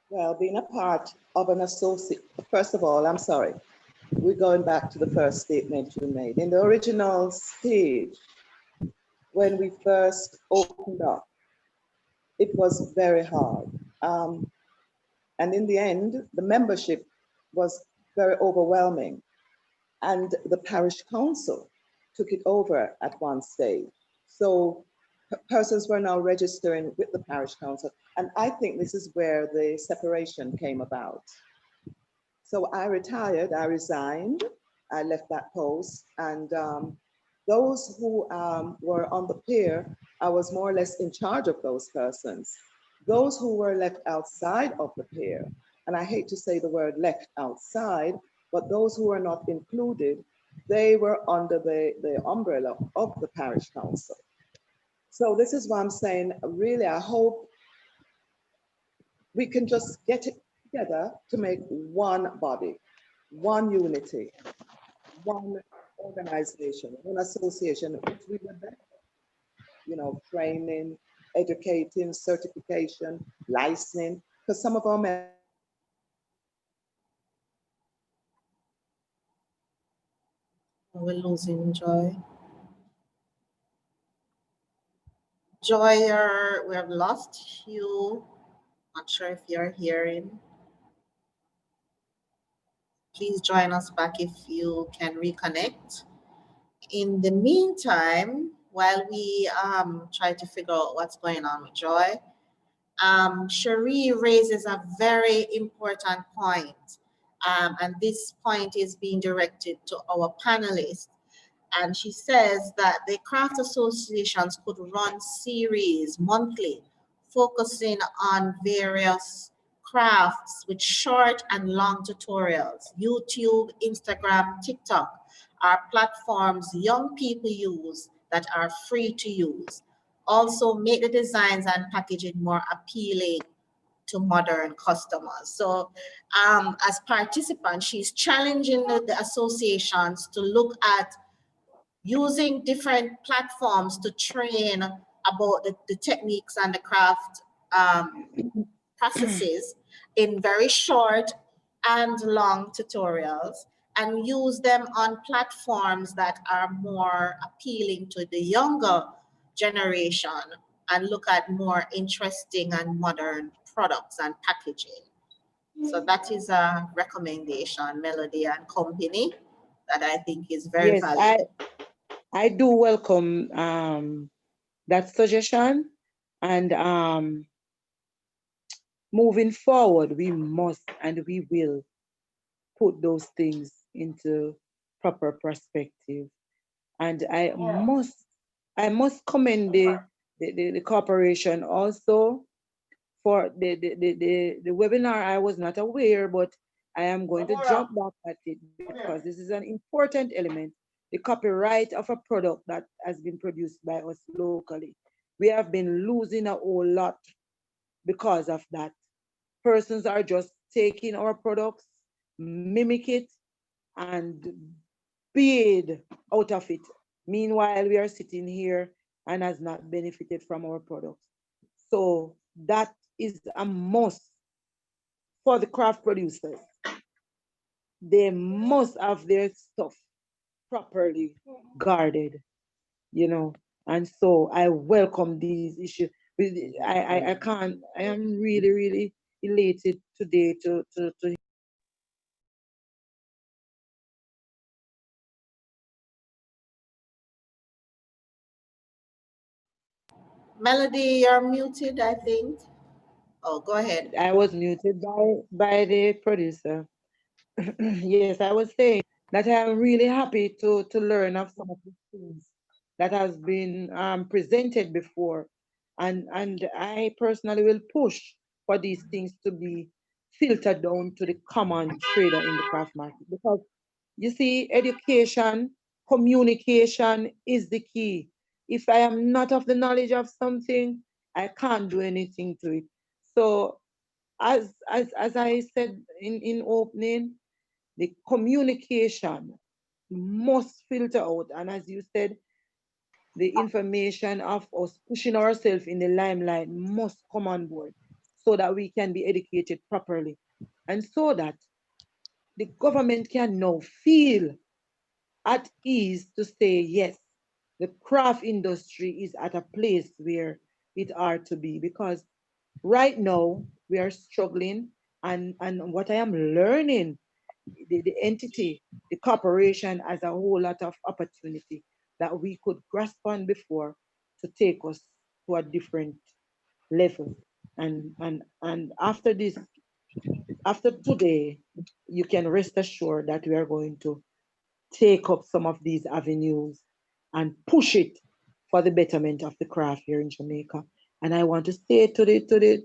Well, being a part of an associate, first of all, I'm sorry. We're going back to the first statement you made. In the original stage, when we first opened up, it was very hard. And in the end, the membership was very overwhelming. And the parish council took it over at one stage. So persons were now registering with the parish council. And I think this is where the separation came about. So I retired, I resigned, I left that post, and those who were on the pier, I was more or less in charge of those persons. Those who were left outside of the pier, and I hate to say the word left outside, but those who were not included, they were under the umbrella of the parish council. So this is why I'm saying, really, I hope we can just get it together to make one body, one unity, one organization, one association, which we would benefit. You know, training, educating, certification, licensing, because some of our men. We're losing Joy. Joy, we have lost you. Not sure if you're hearing. Please join us back if you can reconnect. In the meantime, while we try to figure out what's going on with Joy, Cherie raises a very important point, and this point is being directed to our panelists. And she says that the craft associations could run series monthly, focusing on various crafts with short and long tutorials. YouTube, Instagram, TikTok are platforms young people use that are free to use. also make the designs and packaging more appealing to modern customers. So as participants, she's challenging the associations to look at using different platforms to train about the techniques and the craft processes in very short and long tutorials, and use them on platforms that are more appealing to the younger generation, and look at more interesting and modern products and packaging. So that is a recommendation, Melody and Company, that I think is very Yes, valid. I do welcome that suggestion, and moving forward, we must and we will put those things into proper perspective. And I must commend the corporation also for the webinar. I was not aware, but I am going to jump back at it because this is an important element. The copyright of a product that has been produced by us locally. We have been losing a whole lot because of that. Persons are just taking our products, mimic it, and paid out of it. Meanwhile, we are sitting here and has not benefited from our products. So that is a must for the craft producers. They must have their stuff properly guarded, you know. And so I welcome these issues. I am really, really elated today to Melody, you're muted, I think. Oh, go ahead. I was muted by the producer. Yes, I was saying that I'm really happy to learn of some of the things that has been presented before. And I personally will push for these things to be filtered down to the common trader in the craft market. Because you see, education, communication is the key. If I am not of the knowledge of something, I can't do anything to it. So as I said in opening, the communication must filter out. And as you said, the information of us pushing ourselves in the limelight must come on board so that we can be educated properly. And so that the government can now feel at ease to say, yes, the craft industry is at a place where it ought to be. Because right now we are struggling, and what I am learning, the entity, the corporation has a whole lot of opportunity that we could grasp on before to take us to a different level. And after this, after today, you can rest assured that we are going to take up some of these avenues and push it for the betterment of the craft here in Jamaica. And I want to say to the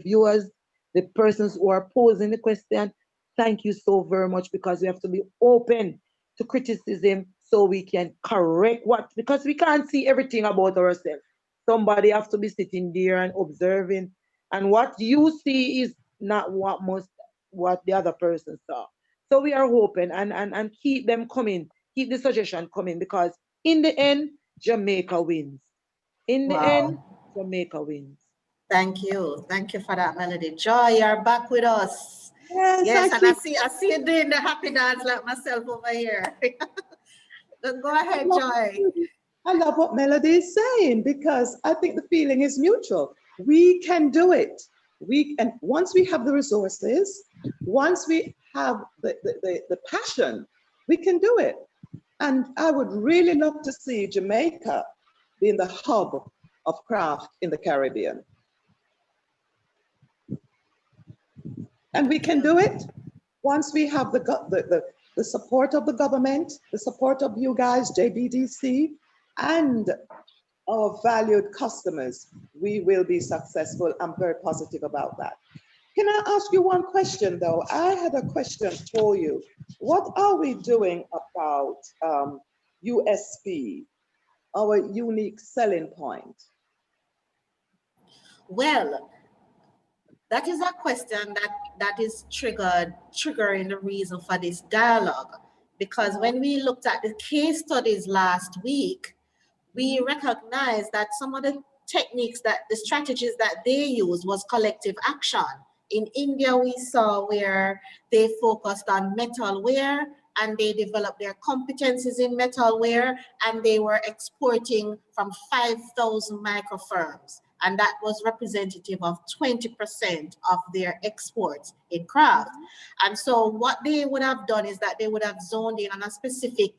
viewers, the persons who are posing the question, thank you so very much, because we have to be open to criticism so we can correct because we can't see everything about ourselves. Somebody have to be sitting there and observing, and what you see is not what the other person saw. So we are hoping and keep them coming, keep the suggestion coming, because in the end, Jamaica wins. In the end, Jamaica wins. Thank you. Thank you for that, Melody. Joy, you're back with us. Yes, And I see you doing the happy dance like myself over here. Go ahead, Joy. I love what Melody is saying, because I think the feeling is mutual. We can do it. And once we have the resources, once we have the passion, we can do it. And I would really love to see Jamaica being the hub of craft in the Caribbean. And we can do it once we have the support of the government, the support of you guys, JBDC, and our valued customers. We will be successful. I'm very positive about that. Can I ask you one question though? I had a question for you. What are we doing about USP? our unique selling point? Well, that is a question that is triggering the reason for this dialogue. Because when we looked at the case studies last week, we recognized that some of the techniques, that the strategies that they used was collective action. In India, we saw where they focused on metalware and they developed their competencies in metalware, and they were exporting from 5,000 microfirms. And that was representative of 20% of their exports in craft. And so what they would have done is that they would have zoned in on a specific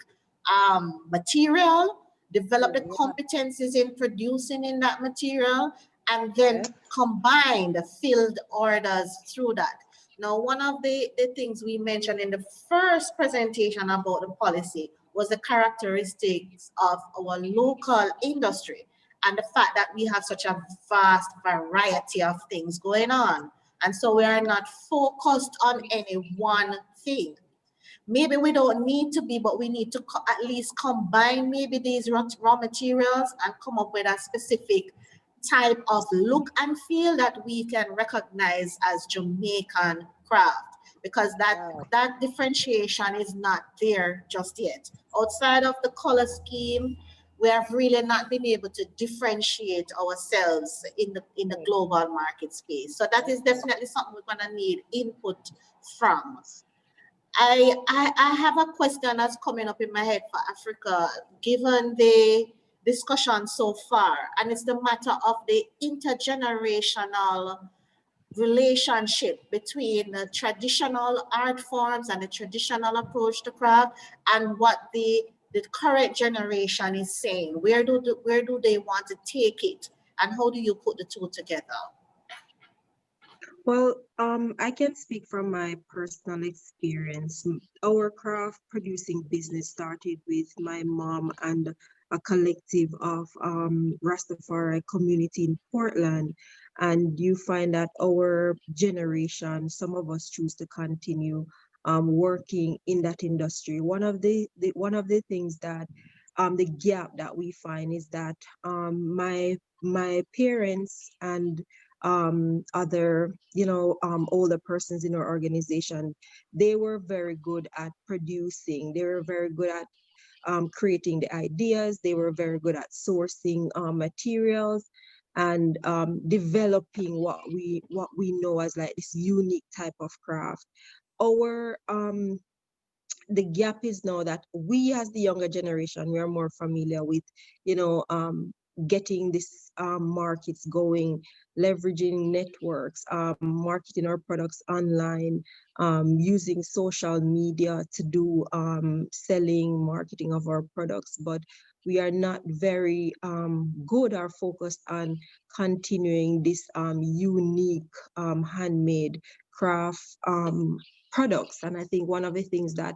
material, develop the competencies in producing in that material, and then combine the filled orders through that. Now, one of the things we mentioned in the first presentation about the policy was the characteristics of our local industry and the fact that we have such a vast variety of things going on. And so we are not focused on any one thing. Maybe we don't need to be, but we need to at least combine maybe these raw materials and come up with a specific type of look and feel that we can recognize as Jamaican craft, because that differentiation is not there just yet. Outside of the color scheme, we have really not been able to differentiate ourselves in the global market space. So that is definitely something we're gonna need input from. I have a question that's coming up in my head for Africa, given the discussion so far, and it's the matter of the intergenerational relationship between the traditional art forms and the traditional approach to craft and what the current generation is saying. Where do they want to take it, and how do you put the two together? Well, I can speak from my personal experience. Our craft producing business started with my mom and a collective of Rastafari community in Portland. And you find that our generation, some of us choose to continue working in that industry. One of the things that the gap that we find is that my parents and other, older persons in our organization, they were very good at producing. They were very good at creating the ideas. They were very good at sourcing materials and developing what we know as like this unique type of craft. Our the gap is now that we as the younger generation, we are more familiar with, getting this markets going, leveraging networks, marketing our products online, using social media to do selling, marketing of our products. But we are not very good or focused on continuing this unique handmade craft products. And I think one of the things that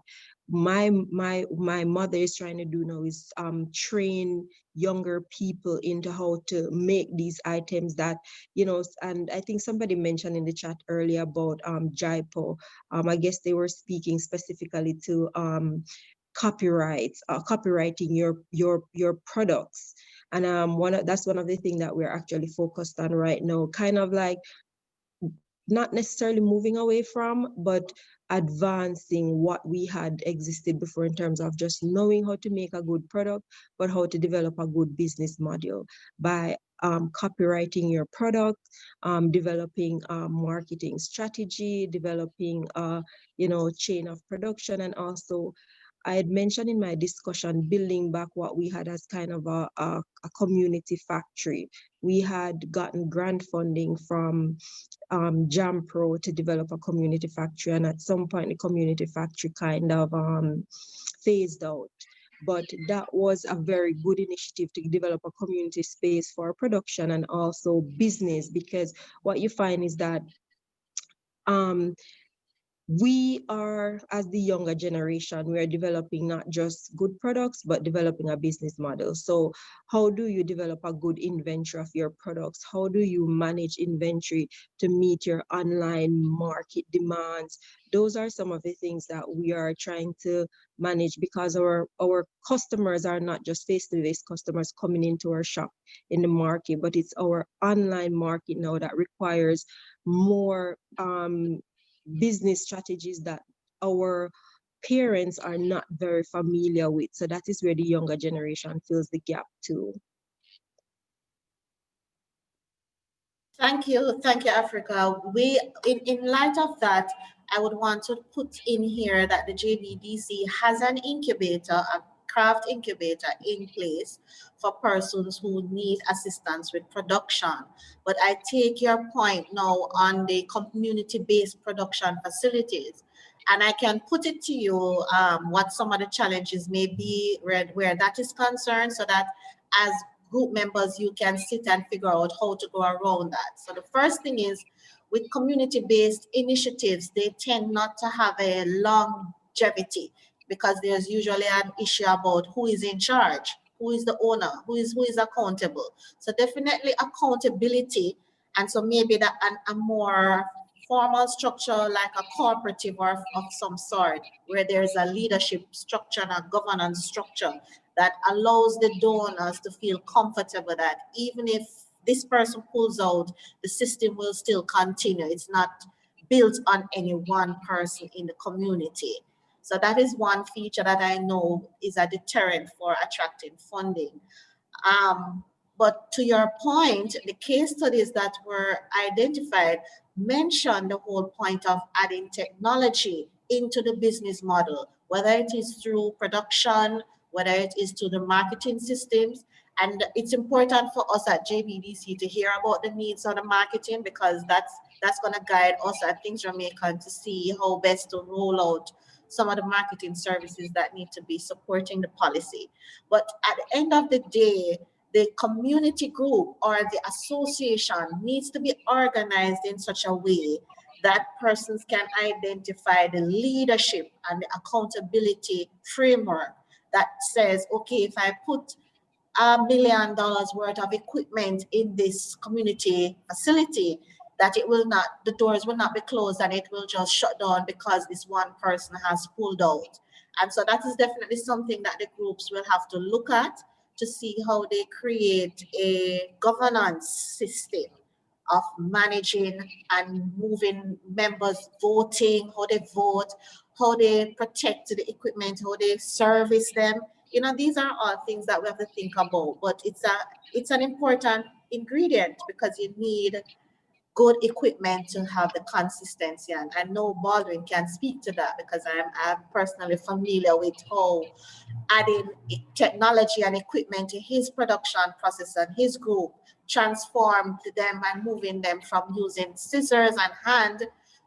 my mother is trying to do now is train younger people into how to make these items that, and I think somebody mentioned in the chat earlier about Jaipo. I guess they were speaking specifically to copyrighting your products. And that's one of the things that we're actually focused on right now, kind of like not necessarily moving away from, but advancing what we had existed before in terms of just knowing how to make a good product, but how to develop a good business model by copyrighting your product, developing a marketing strategy, developing a chain of production, and also I had mentioned in my discussion building back what we had as kind of a community factory. We had gotten grant funding from JAMPRO to develop a community factory, and at some point the community factory kind of phased out. But that was a very good initiative to develop a community space for production and also business, because what you find is that we are, as the younger generation, we are developing not just good products, but developing a business model. So how do you develop a good inventory of your products? How do you manage inventory to meet your online market demands? Those are some of the things that we are trying to manage, because our customers are not just face-to-face customers coming into our shop in the market, but it's our online market now that requires more business strategies that our parents are not very familiar with. So that is where the younger generation fills the gap too. Thank you, Africa. In light of that, I would want to put in here that the JBDC has an incubator, a craft incubator in place for persons who need assistance with production. But I take your point now on the community-based production facilities. And I can put it to you what some of the challenges may be where that is concerned, so that as group members, you can sit and figure out how to go around that. So the first thing is, with community-based initiatives, they tend not to have a longevity, because there's usually an issue about who is in charge, who is the owner, who is accountable. So definitely accountability. And so maybe that a more formal structure, like a cooperative or of some sort, where there's a leadership structure and a governance structure that allows the donors to feel comfortable that even if this person pulls out, the system will still continue. It's not built on any one person in the community. So that is one feature that I know is a deterrent for attracting funding. But to your point, the case studies that were identified mention the whole point of adding technology into the business model, whether it is through production, whether it is to the marketing systems. And it's important for us at JBDC to hear about the needs of the marketing, because that's going to guide us at Things Jamaican to see how best to roll out some of the marketing services that need to be supporting the policy. But at the end of the day, the community group or the association needs to be organized in such a way that persons can identify the leadership and the accountability framework that says, okay, if I put $1 million worth of equipment in this community facility, that it will not, the doors will not be closed and it will just shut down because this one person has pulled out. And so that is definitely something that the groups will have to look at to see how they create a governance system of managing and moving members, voting, how they vote, how they protect the equipment, how they service them. You know, these are all things that we have to think about, but it's an important ingredient, because you need good equipment to have the consistency. And I know Baldwin can speak to that, because I'm personally familiar with how adding technology and equipment to his production process and his group transformed them and moving them from using scissors and hand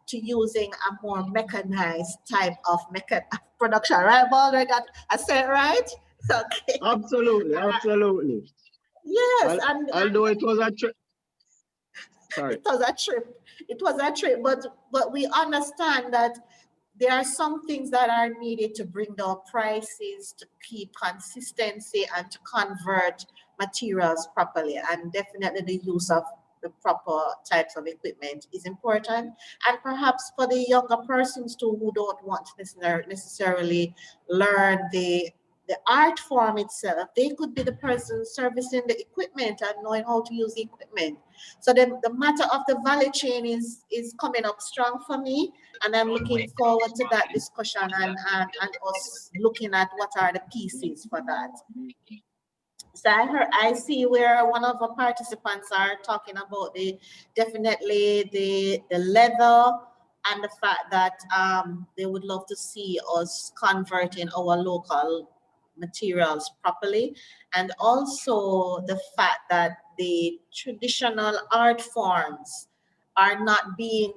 to using a more mechanized type of production. Right, Baldwin? I said it right? Okay. Absolutely, absolutely. Yes, Although it was a trip. Sorry. It was a trip. It was a trip, but we understand that there are some things that are needed to bring down prices, to keep consistency, and to convert materials properly. And definitely the use of the proper types of equipment is important. And perhaps for the younger persons too, who don't want to necessarily learn the art form itself, they could be the person servicing the equipment and knowing how to use the equipment. So then the matter of the value chain is coming up strong for me, and I'm looking forward to that discussion and us looking at what are the pieces for that. So I see where one of our participants are talking about definitely the leather, and the fact that they would love to see us converting our local materials properly, and also the fact that the traditional art forms are not being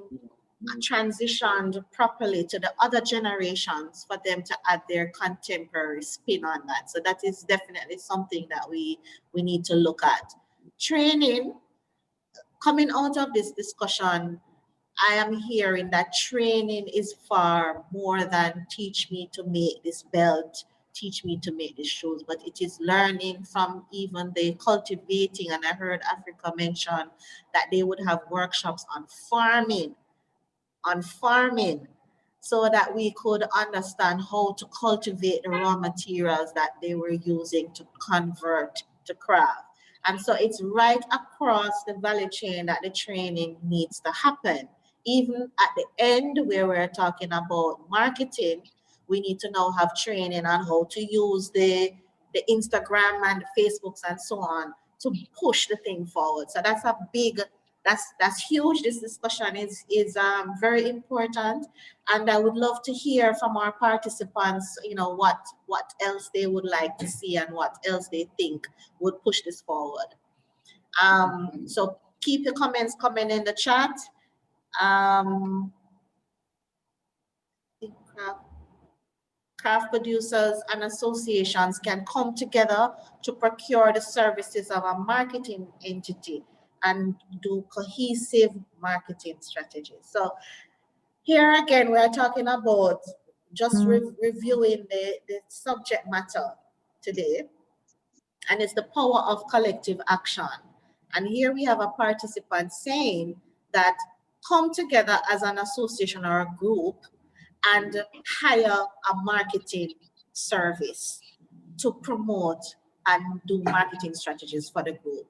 transitioned properly to the other generations for them to add their contemporary spin on that. So that is definitely something that we need to look at. Training, coming out of this discussion, I am hearing that training is far more than teach me to make this belt, teach me to make these shoes, but it is learning from even the cultivating. And I heard Africa mention that they would have workshops on farming, so that we could understand how to cultivate the raw materials that they were using to convert to craft. And so it's right across the value chain that the training needs to happen. Even at the end where we're talking about marketing, we need to now have training on how to use the Instagram and the Facebooks and so on to push the thing forward. So that's a big, that's huge. This discussion is very important, and I would love to hear from our participants, you know, what else they would like to see and what else they think would push this forward. So keep your comments coming in the chat. Craft producers and associations can come together to procure the services of a marketing entity and do cohesive marketing strategies. So here again, we're talking about just reviewing the subject matter today, and it's the power of collective action. And here we have a participant saying that come together as an association or a group and hire a marketing service to promote and do marketing strategies for the group.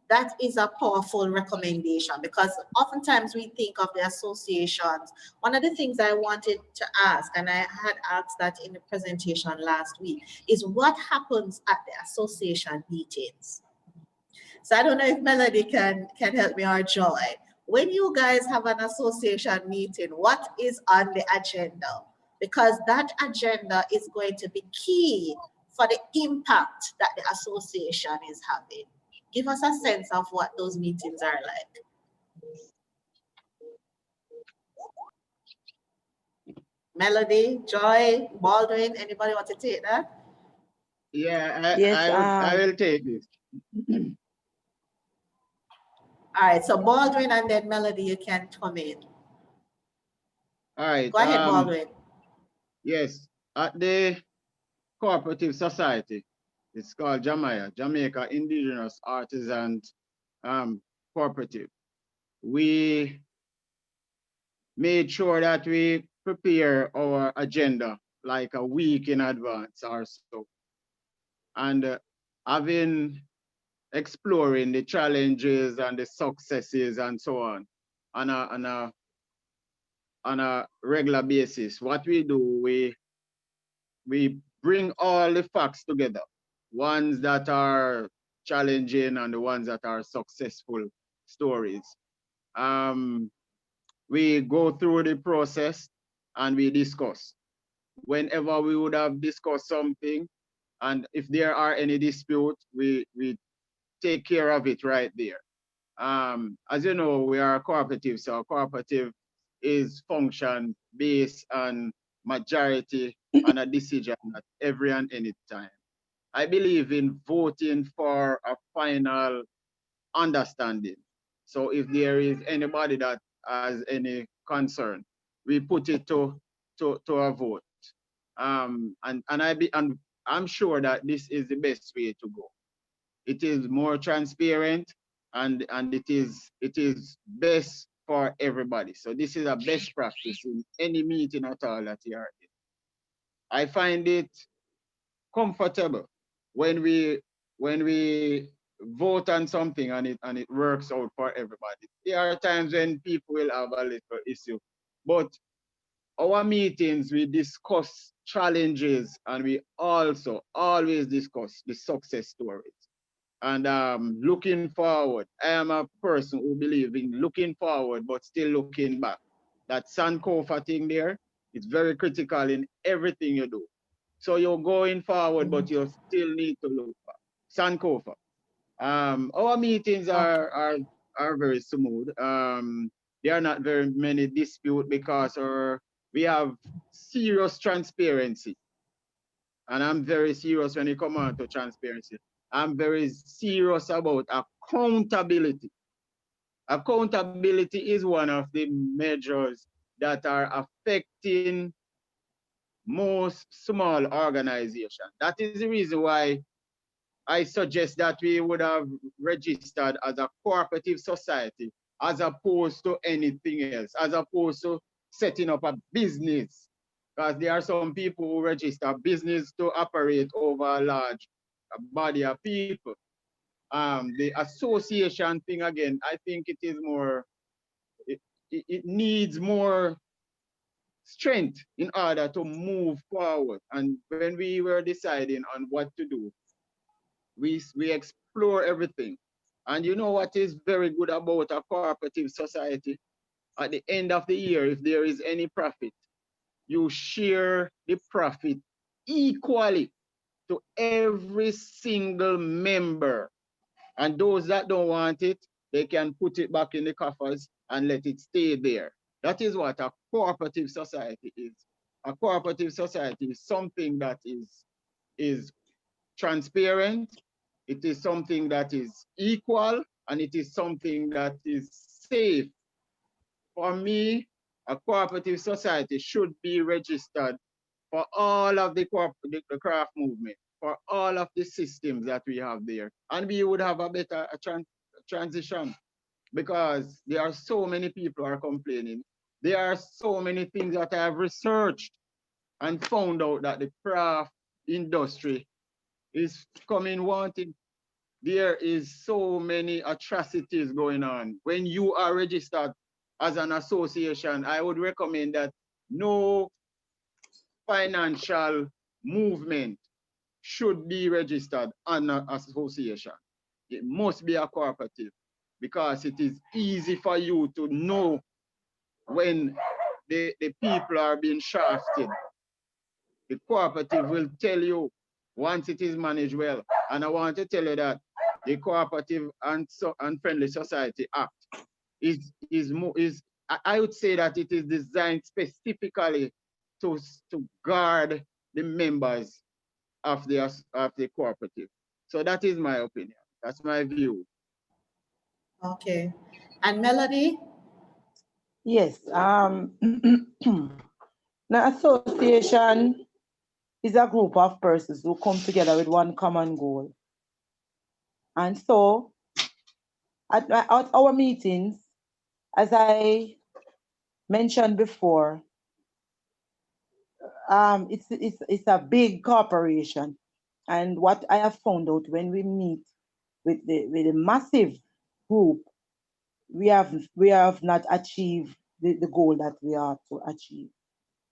That is a powerful recommendation, because oftentimes we think of the associations. One of the things I wanted to ask, and I had asked that in the presentation last week, is what happens at the association meetings? So I don't know if Melody can help me, or Joy. When you guys have an association meeting, what is on the agenda? Because that agenda is going to be key for the impact that the association is having. Give us a sense of what those meetings are like. Melody, Joy, Baldwin, anybody want to take that? Yeah, Yes, I will take this. All right, so Baldwin and then Melody, you can come in. All right. Go ahead, Baldwin. Yes, at the cooperative society, it's called Jamaica Indigenous Artisans Cooperative. We made sure that we prepare our agenda like a week in advance or so. And having exploring the challenges and the successes and so on on a regular basis. What we do, we bring all the facts together, ones that are challenging and the ones that are successful stories. We go through the process and we discuss. Whenever we would have discussed something, and if there are any dispute, we take care of it right there. As you know, we are a cooperative, so a cooperative is function based on majority and a decision at every and any time. I believe in voting for a final understanding. So if there is anybody that has any concern, we put it to a vote. And I'm sure that this is the best way to go. It is more transparent, and it is best for everybody. So this is a best practice in any meeting at all that you are in. I find it comfortable when we vote on something and it works out for everybody. There are times when people will have a little issue, but our meetings, we discuss challenges and we also always discuss the success stories. And looking forward, I am a person who believes in looking forward, but still looking back. That Sankofa thing there is very critical in everything you do. So you're going forward, but you still need to look back. Sankofa. Our meetings are very smooth. There are not very many disputes because we have serious transparency. And I'm very serious when it comes on to transparency. I'm very serious about accountability. Accountability is one of the measures that are affecting most small organizations. That is the reason why I suggest that we would have registered as a cooperative society as opposed to anything else, as opposed to setting up a business. Because there are some people who register business to operate over a large body of people. The association thing again, I think it is more, it needs more strength in order to move forward. And when we were deciding on what to do, we explore everything. And you know what is very good about a cooperative society? At the end of the year, if there is any profit, you share the profit equally to every single member. And those that don't want it, they can put it back in the coffers and let it stay there. That is what a cooperative society is. A cooperative society is something that is transparent, it is something that is equal, and it is something that is safe. For me, a cooperative society should be registered for all of the craft movement, for all of the systems that we have there. And we would have a better transition, because there are so many people are complaining. There are so many things that I have researched and found out that the craft industry is coming wanting. There is so many atrocities going on. When you are registered as an association, I would recommend that no financial movement should be registered as an association. It must be a cooperative, because it is easy for you to know when the people are being shafted. The cooperative will tell you once it is managed well. And I want to tell you that the Cooperative and Friendly Society Act I would say that it is designed specifically to guard the members of the cooperative. So that is my opinion. That's my view. Okay. And Melody? Yes. Now, association is a group of persons who come together with one common goal. And so, at our meetings, as I mentioned before, it's a big corporation. And what I have found out when we meet with the massive group, we have not achieved the goal that we are to achieve.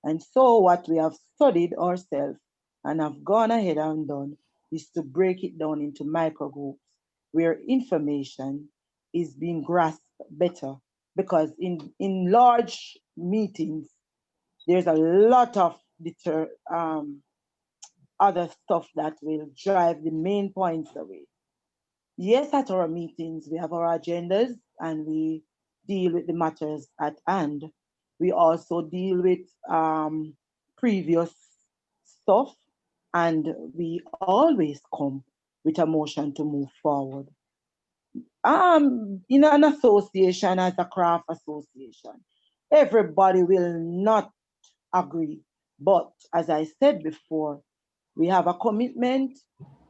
And so what we have studied ourselves and have gone ahead and done is to break it down into micro groups where information is being grasped better. Because in large meetings, there's a lot of other stuff that will drive the main points away. Yes, at our meetings, we have our agendas and we deal with the matters at hand. We also deal with previous stuff, and we always come with a motion to move forward. In an association, as a craft association, everybody will not agree. But as I said before, we have a commitment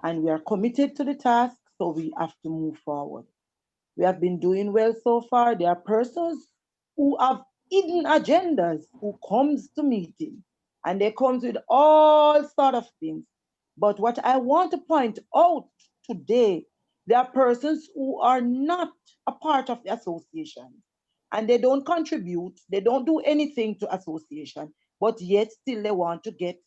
and we are committed to the task, so we have to move forward. We have been doing well so far. There are persons who have hidden agendas who comes to meeting and they comes with all sort of things. But what I want to point out today, there are persons who are not a part of the association and they don't contribute, they don't do anything to association, but yet still they want to get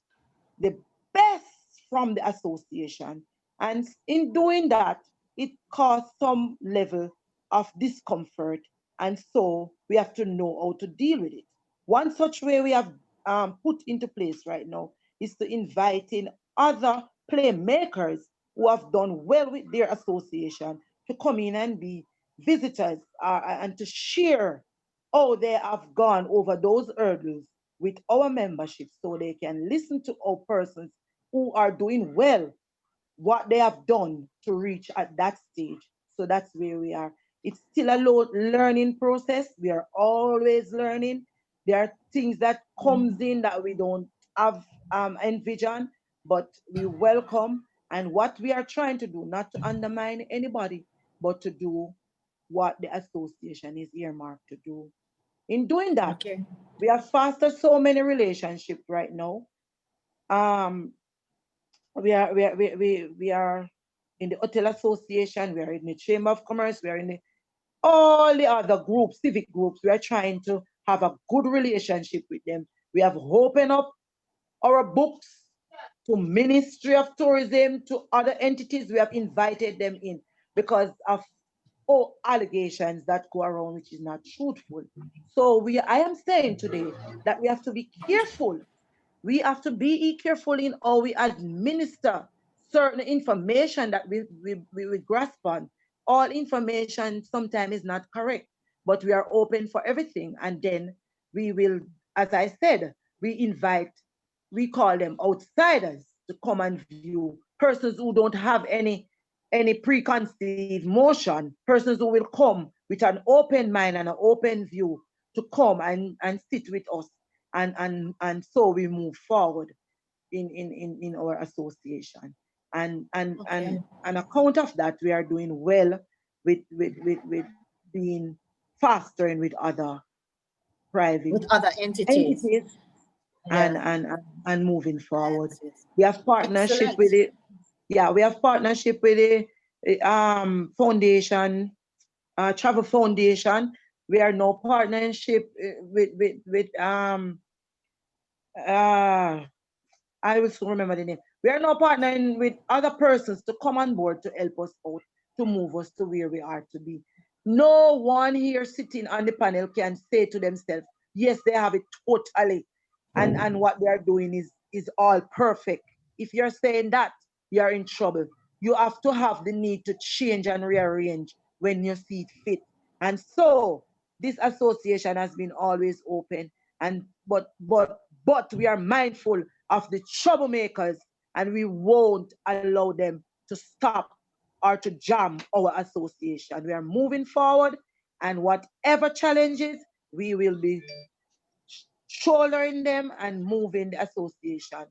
the best from the association. And in doing that, it caused some level of discomfort. And so we have to know how to deal with it. One such way we have put into place right now is to invite in other playmakers who have done well with their association to come in and be visitors and to share how they have gone over those hurdles with our membership, so they can listen to our persons who are doing well, what they have done to reach at that stage. So that's where we are It's still a learning process. We are always learning. There are things that comes in that we don't have envision, but we welcome. And what we are trying to do, not to undermine anybody, but to do what the association is earmarked to do. In doing that, Okay. we have fostered so many relationships right now. We are in the Hotel Association, we are in the Chamber of Commerce, we are in all the other groups, civic groups. We are trying to have a good relationship with them. We have opened up our books to Ministry of Tourism, to other entities. We have invited them in because of allegations that go around which is not truthful. So I am saying today that we have to be careful. We have to be careful in how we administer certain information that we grasp on. All information sometimes is not correct, but we are open for everything. And then we will, as I said, we call them outsiders to come and view, persons who don't have any preconceived motion, persons who will come with an open mind and an open view to come and sit with us, and so we move forward in our association. And Okay. on account of that, we are doing well with being fostering with other private With other entities. entities and Yeah. and and moving forward. Yes, yes. We have partnership Excellent. with it. Yeah, we have partnership with the foundation, travel foundation. We are no partnership with uh I will soon remember the name. We are now partnering with other persons to come on board to help us out, to move us to where we are to be. No one here sitting on the panel can say to themselves, yes, they have it totally, and what they are doing is all perfect. If you're saying that, you're in trouble. You have to have the need to change and rearrange when you see it fit. And so this association has been always open, and but we are mindful of the troublemakers, and we won't allow them to stop or to jam our association. We are moving forward, and whatever challenges, we will be shouldering them and moving the association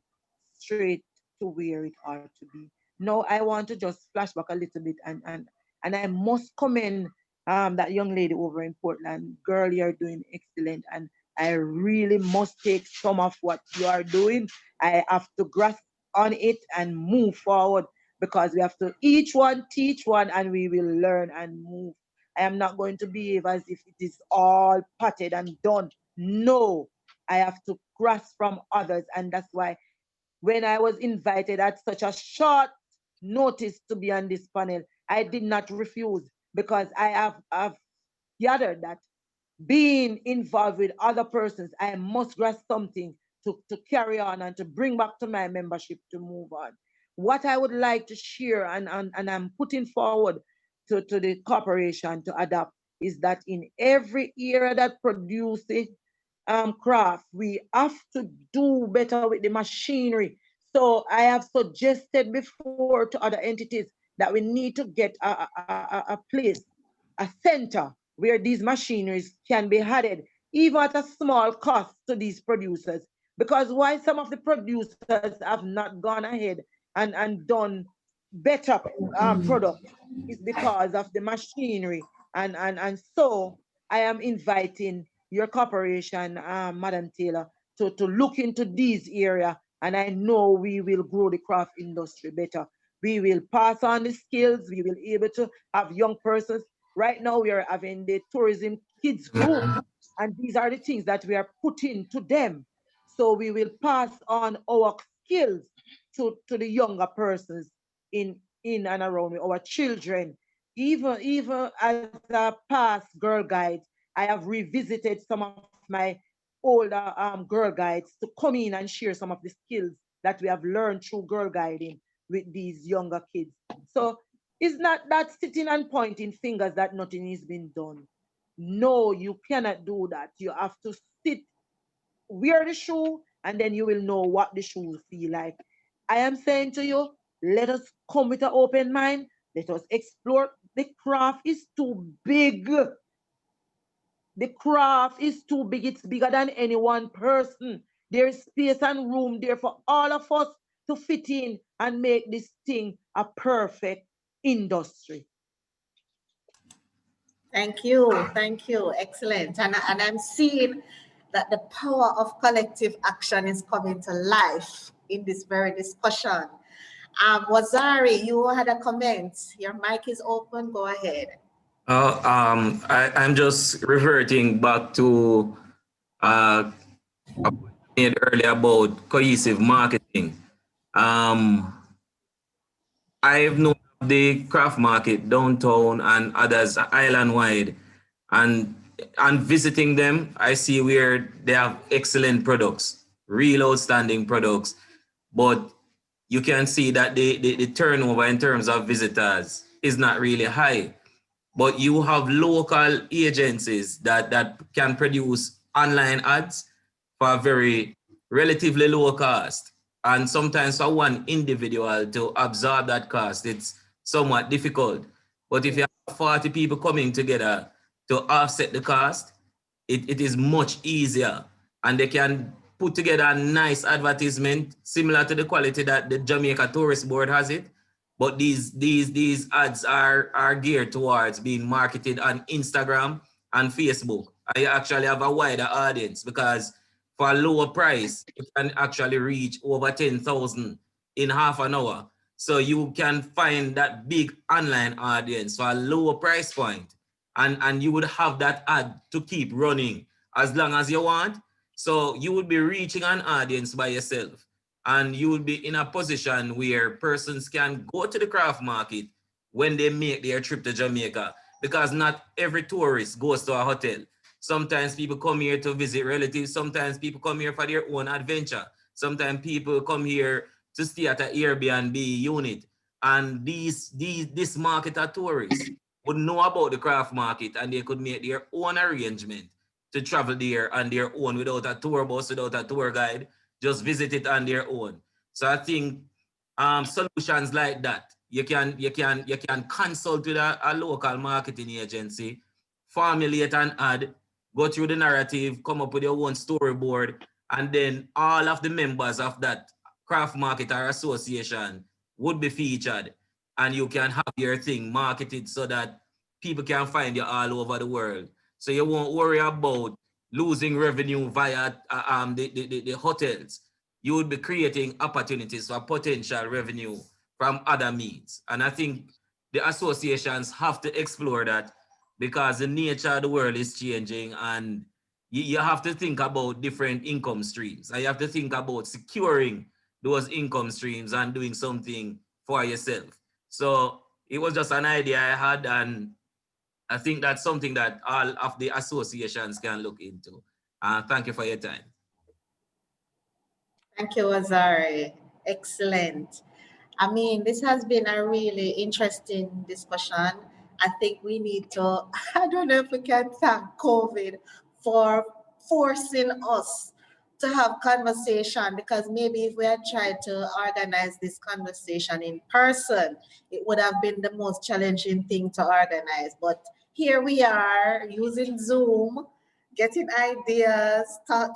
straight to where it ought to be. Now, I want to just flash back a little bit, and I must commend that young lady over in Portland. Girl, you're doing excellent, and I really must take some of what you are doing. I have to grasp on it and move forward, because we have to each one teach one, and we will learn and move. I am not going to behave as if it is all potted and done. No, I have to grasp from others, and that's why when I was invited at such a short notice to be on this panel, I did not refuse, because have gathered that being involved with other persons, I must grasp something to carry on and to bring back to my membership to move on. What I would like to share, and I'm putting forward to the corporation to adopt, is that in every area that produces craft, we have to do better with the machinery. So I have suggested before to other entities that we need to get a place, a center where these machineries can be added, even at a small cost to these producers. Because why some of the producers have not gone ahead and done better product is because of the machinery. And so I am inviting your corporation, Madam Taylor, to look into these areas, and I know we will grow the craft industry better. We will pass on the skills. We will be able to have young persons. Right now, we are having the tourism kids group, and these are the things that we are putting to them. So we will pass on our skills to the younger persons in and around our children. Even as a past girl guide, I have revisited some of my older girl guides to come in and share some of the skills that we have learned through girl guiding with these younger kids. So it's not that sitting and pointing fingers that nothing is being done. No, you cannot do that. You have to sit, wear the shoe, and then you will know what the shoe feel like. I am saying to you, let us come with an open mind. Let us explore. the craft is too big. The craft is too big. It's bigger than any one person. There is space and room there for all of us to fit in and make this thing a perfect industry. Thank you. Thank you. Excellent. And I'm seeing that the power of collective action is coming to life in this very discussion. Wazari, you had a comment. Your mic is open. Go ahead. I'm just reverting back to a point made earlier about cohesive marketing. I've known the craft market downtown and others island-wide, and visiting them, I see where they have excellent products, real outstanding products, but you can see that the turnover in terms of visitors is not really high. But you have local agencies that can produce online ads for a very relatively low cost. And sometimes for one individual to absorb that cost, it's somewhat difficult. But if you have 40 people coming together to offset the cost, it is much easier. And they can put together a nice advertisement similar to the quality that the Jamaica Tourist Board has it. But these ads are geared towards being marketed on Instagram and Facebook. I actually have a wider audience because for a lower price, you can actually reach over 10,000 in half an hour. So you can find that big online audience for a lower price point. And you would have that ad to keep running as long as you want. So you would be reaching an audience by yourself. And you will be in a position where persons can go to the craft market when they make their trip to Jamaica, because not every tourist goes to a hotel. Sometimes people come here to visit relatives. Sometimes people come here for their own adventure. Sometimes people come here to stay at an Airbnb unit. And this market of tourists would know about the craft market and they could make their own arrangement to travel there on their own without a tour bus, without a tour guide. Just visit it on their own. So I think solutions like that, you can consult with a local marketing agency, formulate an ad, go through the narrative, come up with your own storyboard, and then all of the members of that craft market or association would be featured, and you can have your thing marketed so that people can find you all over the world. So you won't worry about losing revenue via the hotels. You would be creating opportunities for potential revenue from other means. And I think the associations have to explore that because the nature of the world is changing, and you have to think about different income streams. And you have to think about securing those income streams and doing something for yourself. So it was just an idea I had, and I think that's something that all of the associations can look into. Thank you for your time. Thank you, Azari. Excellent. I mean, this has been a really interesting discussion. I think we need to, I don't know if we can thank COVID for forcing us to have conversation, because maybe if we had tried to organize this conversation in person, it would have been the most challenging thing to organize. But here we are using Zoom, getting ideas,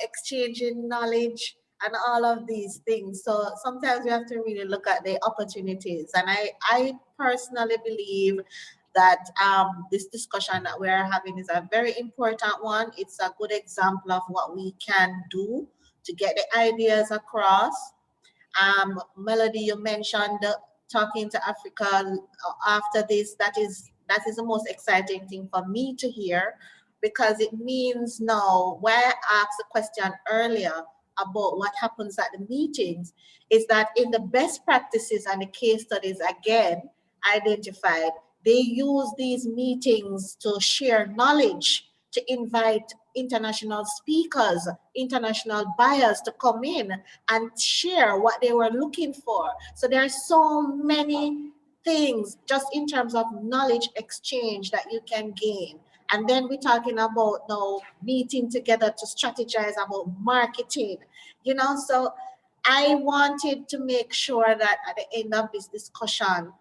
exchanging knowledge, and all of these things. So sometimes we have to really look at the opportunities. And I personally believe that this discussion that we're having is a very important one. It's a good example of what we can do to get the ideas across. Melody, you mentioned talking to Africa after this. That is the most exciting thing for me to hear, because it means now, why I asked the question earlier about what happens at the meetings, is that in the best practices and the case studies again identified, they use these meetings to share knowledge, to invite international speakers, international buyers to come in and share what they were looking for. So there are so many things just in terms of knowledge exchange that you can gain. And then we're talking about now meeting together to strategize about marketing, you know. So I wanted to make sure that at the end of this discussion,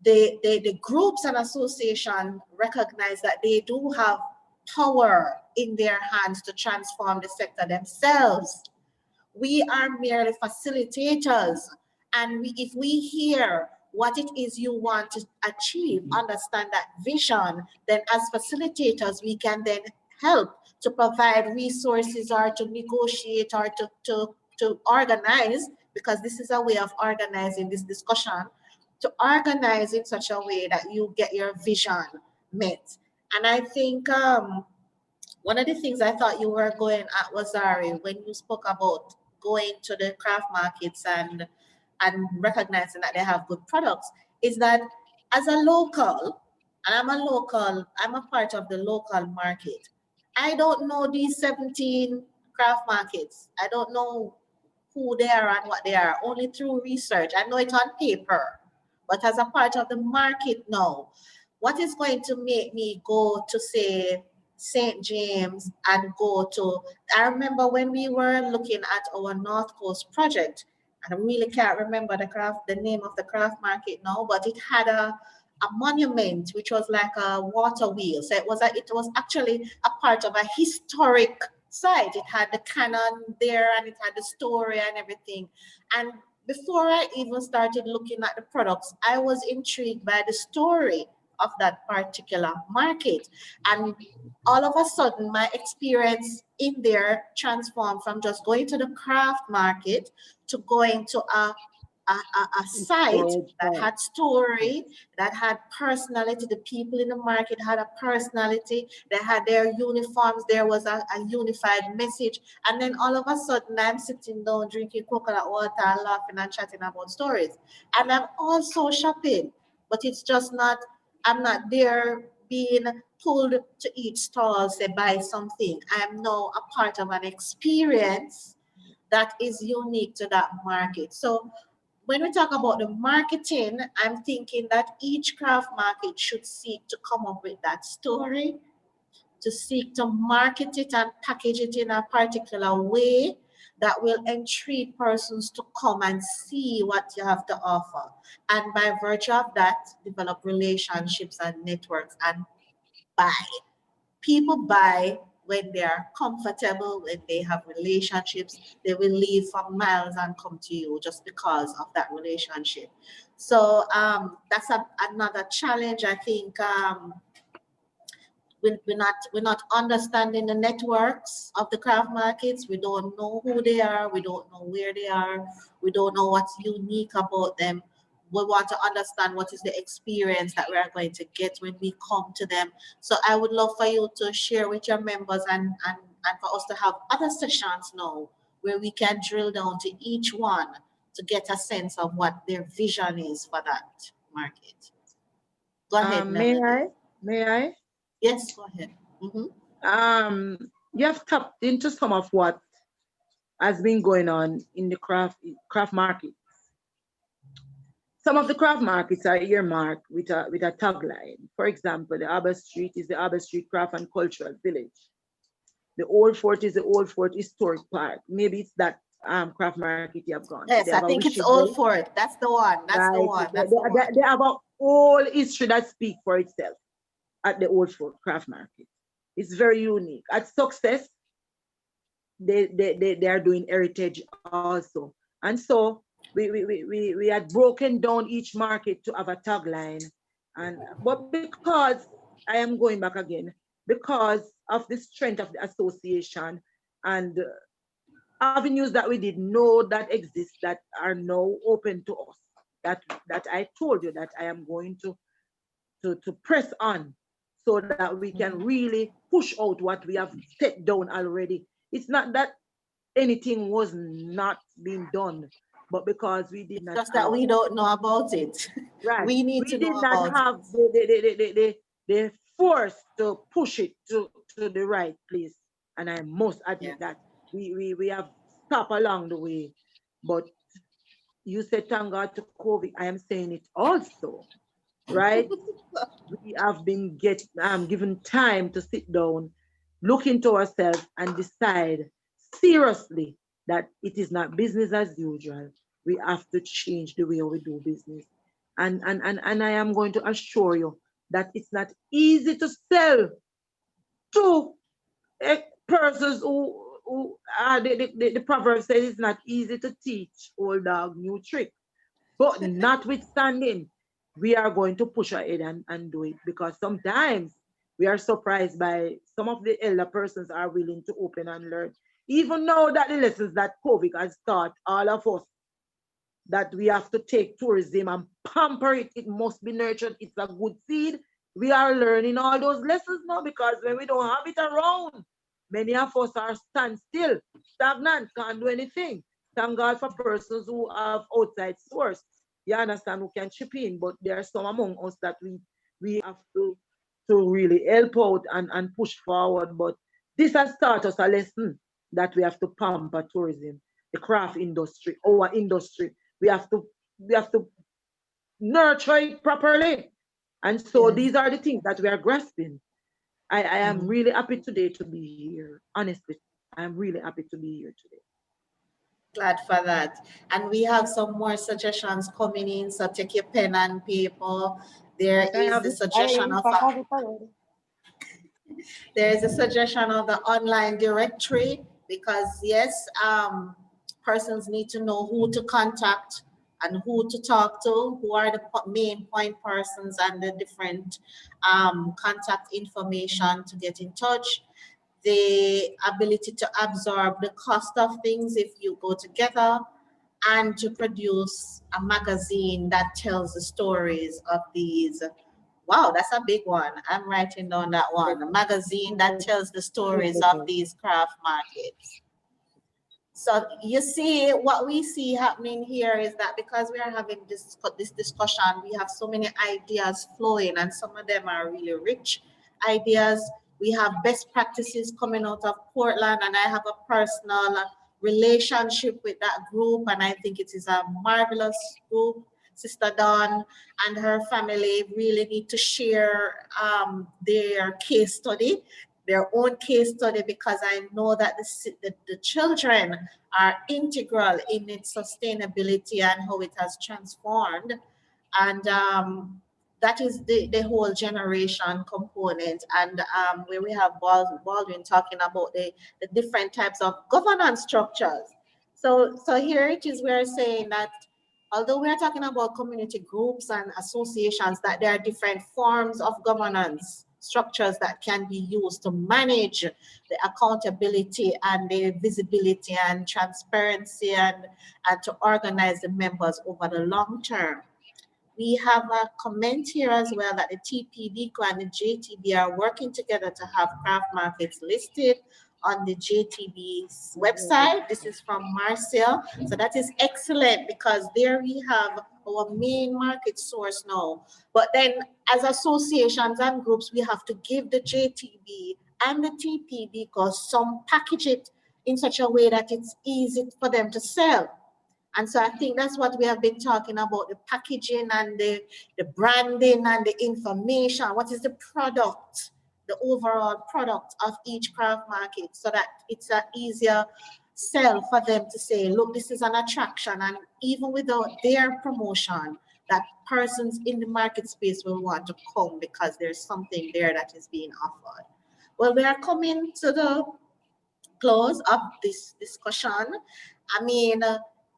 the groups and association recognize that they do have power in their hands to transform the sector themselves. We are merely facilitators. And if we hear what it is you want to achieve, understand that vision, then as facilitators, we can then help to provide resources or to negotiate or to organize, because this is a way of organizing this discussion, to organize in such a way that you get your vision met. And I think one of the things I thought you were going at was, Ari, when you spoke about going to the craft markets and recognizing that they have good products, is that as a local, and I'm a part of the local market, I don't know these 17 craft markets. I don't know who they are and what they are, only through research. I know it on paper, but as a part of the market now, what is going to make me go to, say, St. James and go to, I remember when we were looking at our North Coast project, and I really can't remember the name of the craft market now, but it had a monument which was like a water wheel. So it was actually a part of a historic site. It had the cannon there and it had the story and everything. And before I even started looking at the products, I was intrigued by the story of that particular market. And all of a sudden, my experience in there transformed from just going to the craft market to going to a site that had story, that had personality. The people in the market had a personality. They had their uniforms. There was a unified message. And then all of a sudden, I'm sitting down drinking coconut water and laughing and chatting about stories. And I'm also shopping, but it's just not, I'm not there being pulled to each stall, say, buy something. I'm now a part of an experience that is unique to that market. So when we talk about the marketing, I'm thinking that each craft market should seek to come up with that story, to seek to market it and package it in a particular way that will entreat persons to come and see what you have to offer. And by virtue of that, develop relationships and networks and buy. People buy when they are comfortable, when they have relationships. They will leave for miles and come to you just because of that relationship. So that's another challenge. I think we're not understanding the networks of the craft markets. We don't know who they are. We don't know where they are. We don't know what's unique about them. We want to understand what is the experience that we are going to get when we come to them. So I would love for you to share with your members and for us to have other sessions now where we can drill down to each one to get a sense of what their vision is for that market. Go ahead, Melody. May I? Yes, go ahead. Mm-hmm. You have tapped into some of what has been going on in the craft market. Some of the craft markets are earmarked with a tagline. For example, the Arbor Street is the Arbor Street Craft and Cultural Village. The Old Fort is the Old Fort Historic Park. Maybe it's that craft market you have gone. Yes, I think it's Old Fort. That's the one. That's the one. They have a whole history that speaks for itself at the Old Fort Craft Market. It's very unique. At Success, they are doing heritage also. And so we had broken down each market to have a tagline. But because I am going back again, because of the strength of the association and avenues that we didn't know that exist that are now open to us, that I told you that I am going to press on so that we can really push out what we have set down already. It's not that anything was not being done, but because we did not. Just that we don't know about it. Right. We need to know about it. We did not have the force to push it to the right place. And I must admit that we have stopped along the way. But you said thank God to COVID. I am saying it also, right? We have been given time to sit down, look into ourselves and decide seriously that it is not business as usual. We have to change the way we do business. And I am going to assure you that it's not easy to sell to persons who the proverb says it's not easy to teach old dog new trick. But notwithstanding, we are going to push ahead and do it, because sometimes we are surprised by some of the elder persons are willing to open and learn. Even now that the lessons that COVID has taught all of us, that we have to take tourism and pamper it, it must be nurtured, it's a good seed. We are learning all those lessons now, because when we don't have it around, many of us are stand still, stagnant, can't do anything. Thank God for persons who have outside source, you understand, who can chip in, but there are some among us that we have to really help out and push forward. But this has taught us a lesson that we have to pamper tourism, the craft industry, our industry. We have to nurture it properly. And so Yes. these are the things that we are grasping. I am really happy today to be here. Honestly, I am really happy to be here today. Glad for that. And we have some more suggestions coming in, so take your pen and paper. There is the suggestion of there is a suggestion of the online directory, because yes, persons need to know who to contact and who to talk to, who are the main point persons, and the different contact information to get in touch. The ability to absorb the cost of things if you go together, and to produce a magazine that tells the stories of these. Wow, that's a big one. I'm writing down that one. A magazine that tells the stories of these craft markets. So you see, what we see happening here is that because we are having this discussion, we have so many ideas flowing, and some of them are really rich ideas. We have best practices coming out of Portland, and I have a personal relationship with that group, and I think it is a marvelous group. Sister Dawn and her family really need to share their case study, their own case study, because I know that the children are integral in its sustainability and how it has transformed. And that is the whole generation component. And where we have Baldwin talking about the different types of governance structures. So here it is, we're saying that although we're talking about community groups and associations, that there are different forms of governance structures that can be used to manage the accountability and the visibility and transparency, and to organize the members over the long term. We have a comment here as well that the TPDCO and the JTB are working together to have craft markets listed on the JTB's website. This is from Marcia. So that is excellent, because there we have our main market source now. But then as associations and groups, we have to give the JTB and the TPDCO some package it in such a way that it's easy for them to sell. And so I think that's what we have been talking about, the packaging and the branding and the information. What is the product, the overall product of each craft market, so that it's an easier sell for them to say, look, this is an attraction. And even without their promotion, that persons in the market space will want to come because there's something there that is being offered. Well, we are coming to the close of this discussion. I mean,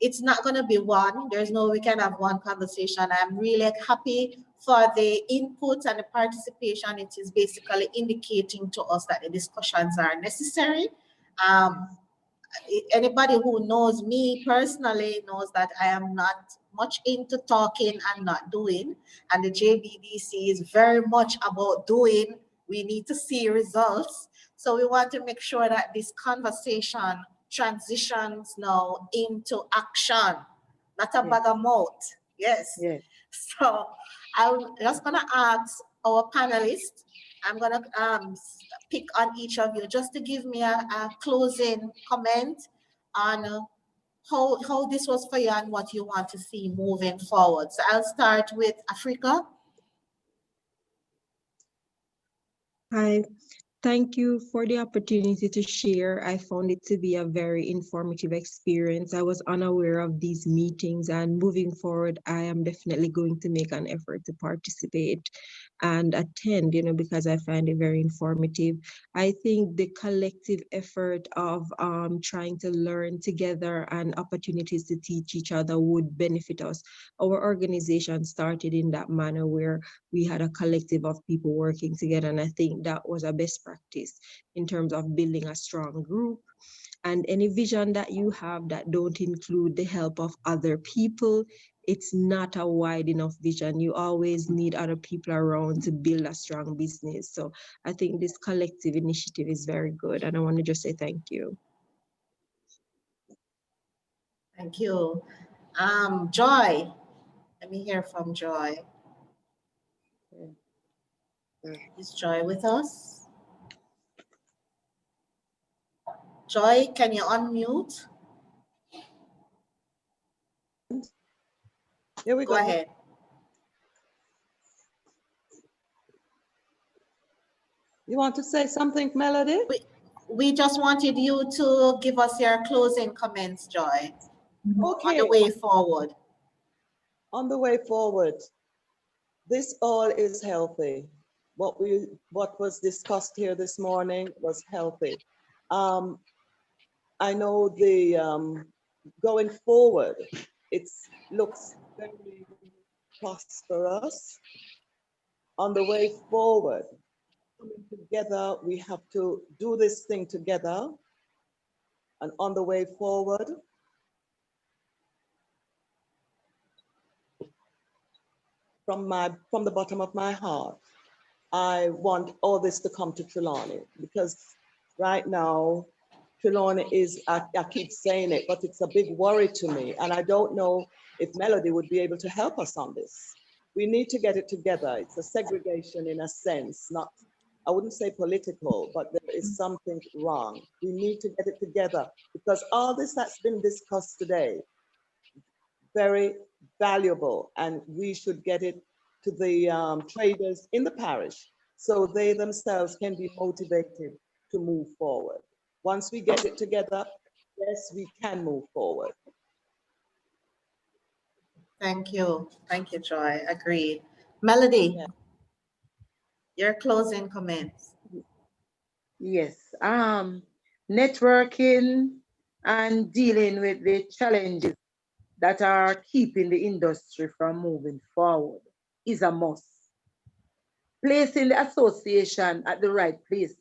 it's not going to be one. There's no, we can have one conversation. I'm really happy for the input and the participation. It is basically indicating to us that the discussions are necessary. Anybody who knows me personally knows that I am not much into talking and not doing. And the JBDC is very much about doing. We need to see results. So we want to make sure that this conversation transitions now into action, not a bag of mouth. Yes. So I'm just going to ask our panelists, I'm going to pick on each of you just to give me a closing comment on how this was for you and what you want to see moving forward. So I'll start with Afrika. Hi. Thank you for the opportunity to share. I found it to be a very informative experience. I was unaware of these meetings, and moving forward, I am definitely going to make an effort to participate and attend, because I find it very informative. I think the collective effort of trying to learn together and opportunities to teach each other would benefit us. Our organization started in that manner where we had a collective of people working together, and I think that was a best practice in terms of building a strong group. And any vision that you have that don't include the help of other people, it's not a wide enough vision. You always need other people around to build a strong business. So I think this collective initiative is very good, and I want to just say thank you. Thank you. Joy, let me hear from Joy. Is Joy with us? Joy, can you unmute? Here we go. Go ahead. You want to say something, Melody? We just wanted you to give us your closing comments, Joy, Okay. on the way forward. On the way forward, this all is healthy. What was discussed here this morning was healthy. I know the going forward, it looks very prosperous. On the way forward, coming together, we have to do this thing together. And on the way forward, from the bottom of my heart, I want all this to come to Trelawney, because right now, Trelawney is, I keep saying it, but it's a big worry to me. And I don't know if Melody would be able to help us on this. We need to get it together. It's a segregation in a sense, not, I wouldn't say political, but there is something wrong. We need to get it together, because all this that's been discussed today, very valuable, and we should get it to the traders in the parish so they themselves can be motivated to move forward. Once we get it together, yes, we can move forward. Thank you. Thank you, Joy. Agreed. Melody, Yeah. your closing comments. Yes, networking and dealing with the challenges that are keeping the industry from moving forward is a must. Placing the association at the right place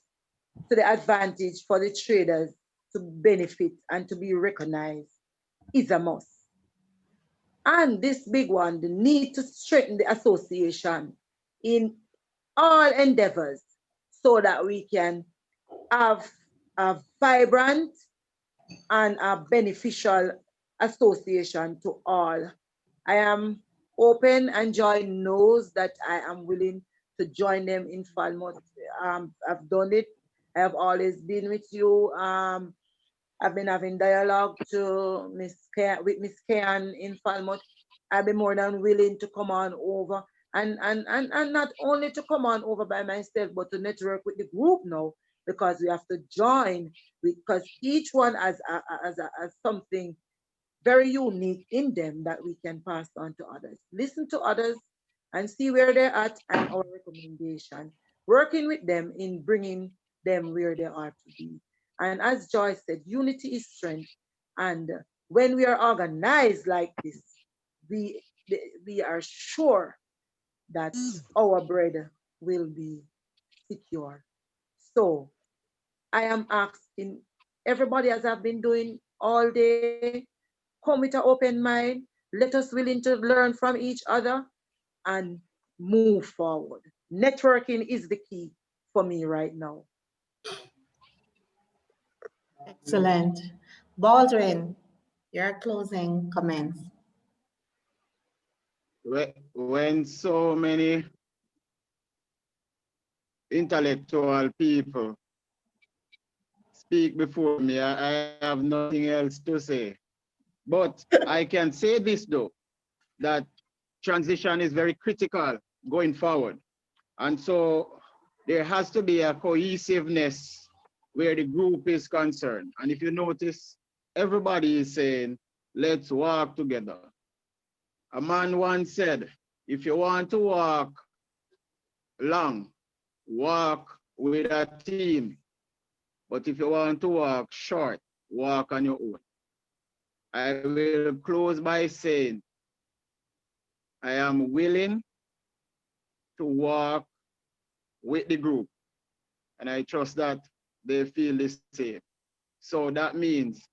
to the advantage for the traders to benefit and to be recognized is a must. And this big one, the need to strengthen the association in all endeavors so that we can have a vibrant and a beneficial association to all. I am open, and Joy knows that I am willing to join them in Falmouth. I've done it. I have always been with you. I've been having dialogue with Miss Kayan in Falmouth. I'll be more than willing to come on over, and not only to come on over by myself, but to network with the group now, because we have to join, because each one has something very unique in them that we can pass on to others. Listen to others and see where they're at, and our recommendation, working with them in bringing them where they are to be. And as Joy said, unity is strength. And when we are organized like this, we are sure that our bread will be secure. So I am asking everybody, as I've been doing all day, come with an open mind. Let us willing to learn from each other and move forward. Networking is the key for me right now. Excellent. Baldwin, your closing comments. When so many intellectual people speak before me, I have nothing else to say. But I can say this though, that transition is very critical going forward. And so there has to be a cohesiveness where the group is concerned. And if you notice, everybody is saying, let's walk together. A man once said, if you want to walk long, walk with a team. But if you want to walk short, walk on your own. I will close by saying, I am willing to walk with the group. And I trust that they feel the same. So that means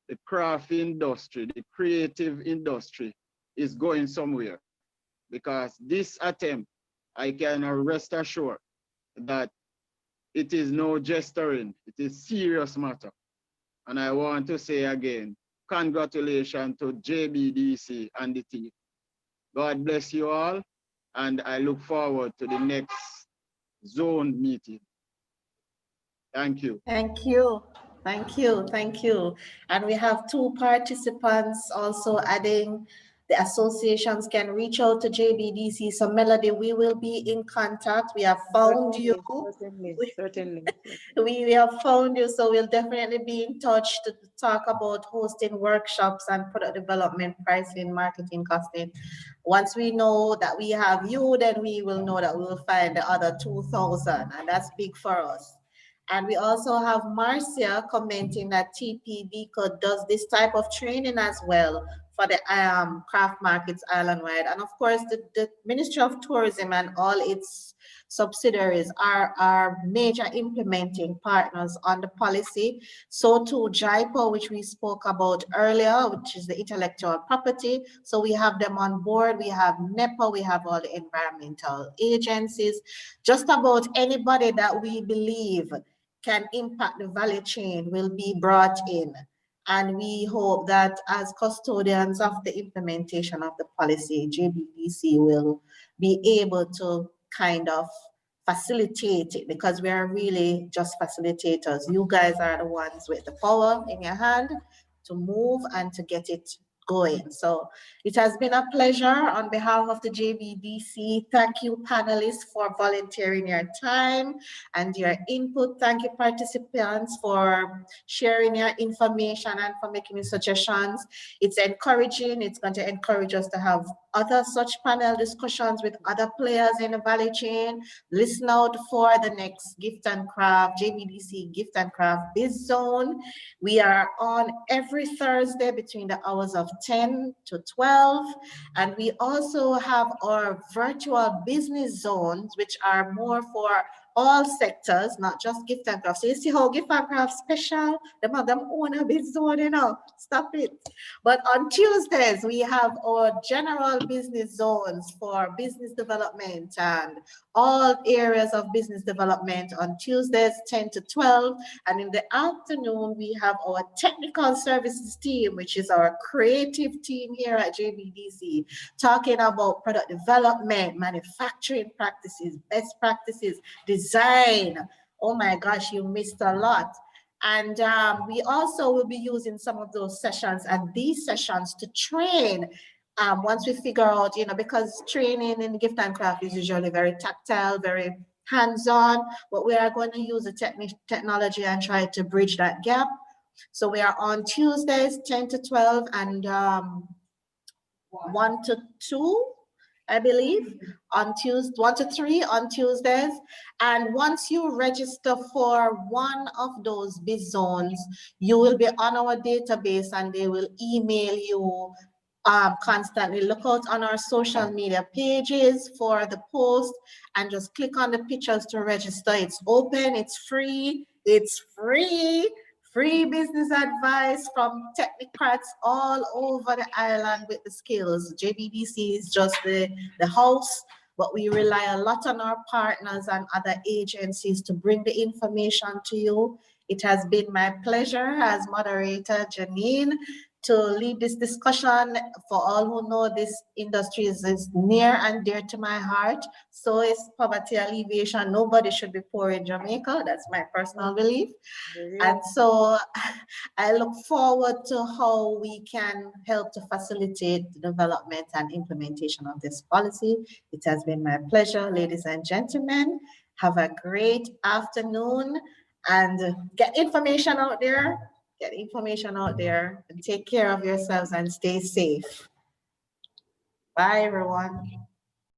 the craft industry, the creative industry is going somewhere. Because this attempt, I can rest assured that it is no gesturing, it is serious matter. And I want to say again, congratulations to JBDC and the team. God bless you all, and I look forward to the next zone meeting. Thank you. Thank you. Thank you. Thank you. And we have 2 participants also adding the associations can reach out to JBDC. So Melody, we will be in contact. We have found you. Certainly. We have found you, so we'll definitely be in touch to talk about hosting workshops and product development, pricing, marketing, costing. Once we know that we have you, then we will know that we will find the other 2,000, and that's big for us. And we also have Marcia commenting that TPD Code does this type of training as well for the craft markets island-wide. And of course, the Ministry of Tourism and all its subsidiaries are major implementing partners on the policy. So too JIPO, which we spoke about earlier, which is the intellectual property. So we have them on board. We have NEPA, we have all the environmental agencies, just about anybody that we believe can impact the value chain will be brought in. And we hope that as custodians of the implementation of the policy, JBDC will be able to kind of facilitate it, because we are really just facilitators. You guys are the ones with the power in your hand to move and to get it going. So it has been a pleasure on behalf of the JBDC. Thank you, panelists, for volunteering your time and your input. Thank you, participants, for sharing your information and for making suggestions. It's encouraging. It's going to encourage us to have other such panel discussions with other players in the value chain. Listen out for the next Gift and Craft, JBDC Gift and Craft Biz Zone. We are on every Thursday between the hours of 10 to 12. And we also have our virtual business zones, which are more for all sectors, not just gift and craft. So you see how gift and craft special, them have them own a business zone, you know, stop it. But on Tuesdays, we have our general business zones for business development and all areas of business development on Tuesdays, 10 to 12. And in the afternoon, we have our technical services team, which is our creative team here at JBDC, talking about product development, manufacturing practices, best practices, design. Oh my gosh, you missed a lot. And we also will be using some of those sessions and these sessions to train. Once we figure out, you know, because training in gift and craft is usually very tactile, very hands-on, but we are going to use the technology and try to bridge that gap. So we are on Tuesdays, 10 to 12 and 1 to 2. I believe, on Tuesday, 1 to 3 on Tuesdays. And once you register for one of those biz zones, you will be on our database and they will email you constantly. Look out on our social media pages for the post and just click on the pictures to register. It's open, it's free, it's free. Free business advice from technocrats all over the island with the skills. JBDC is just the house, but we rely a lot on our partners and other agencies to bring the information to you. It has been my pleasure as moderator, Janine, to lead this discussion. For all who know, this industry is near and dear to my heart. So is poverty alleviation. Nobody should be poor in Jamaica. That's my personal belief. And so I look forward to how we can help to facilitate the development and implementation of this policy. It has been my pleasure, ladies and gentlemen. Have a great afternoon and get information out there. Get information out there and take care of yourselves and stay safe. Bye, everyone.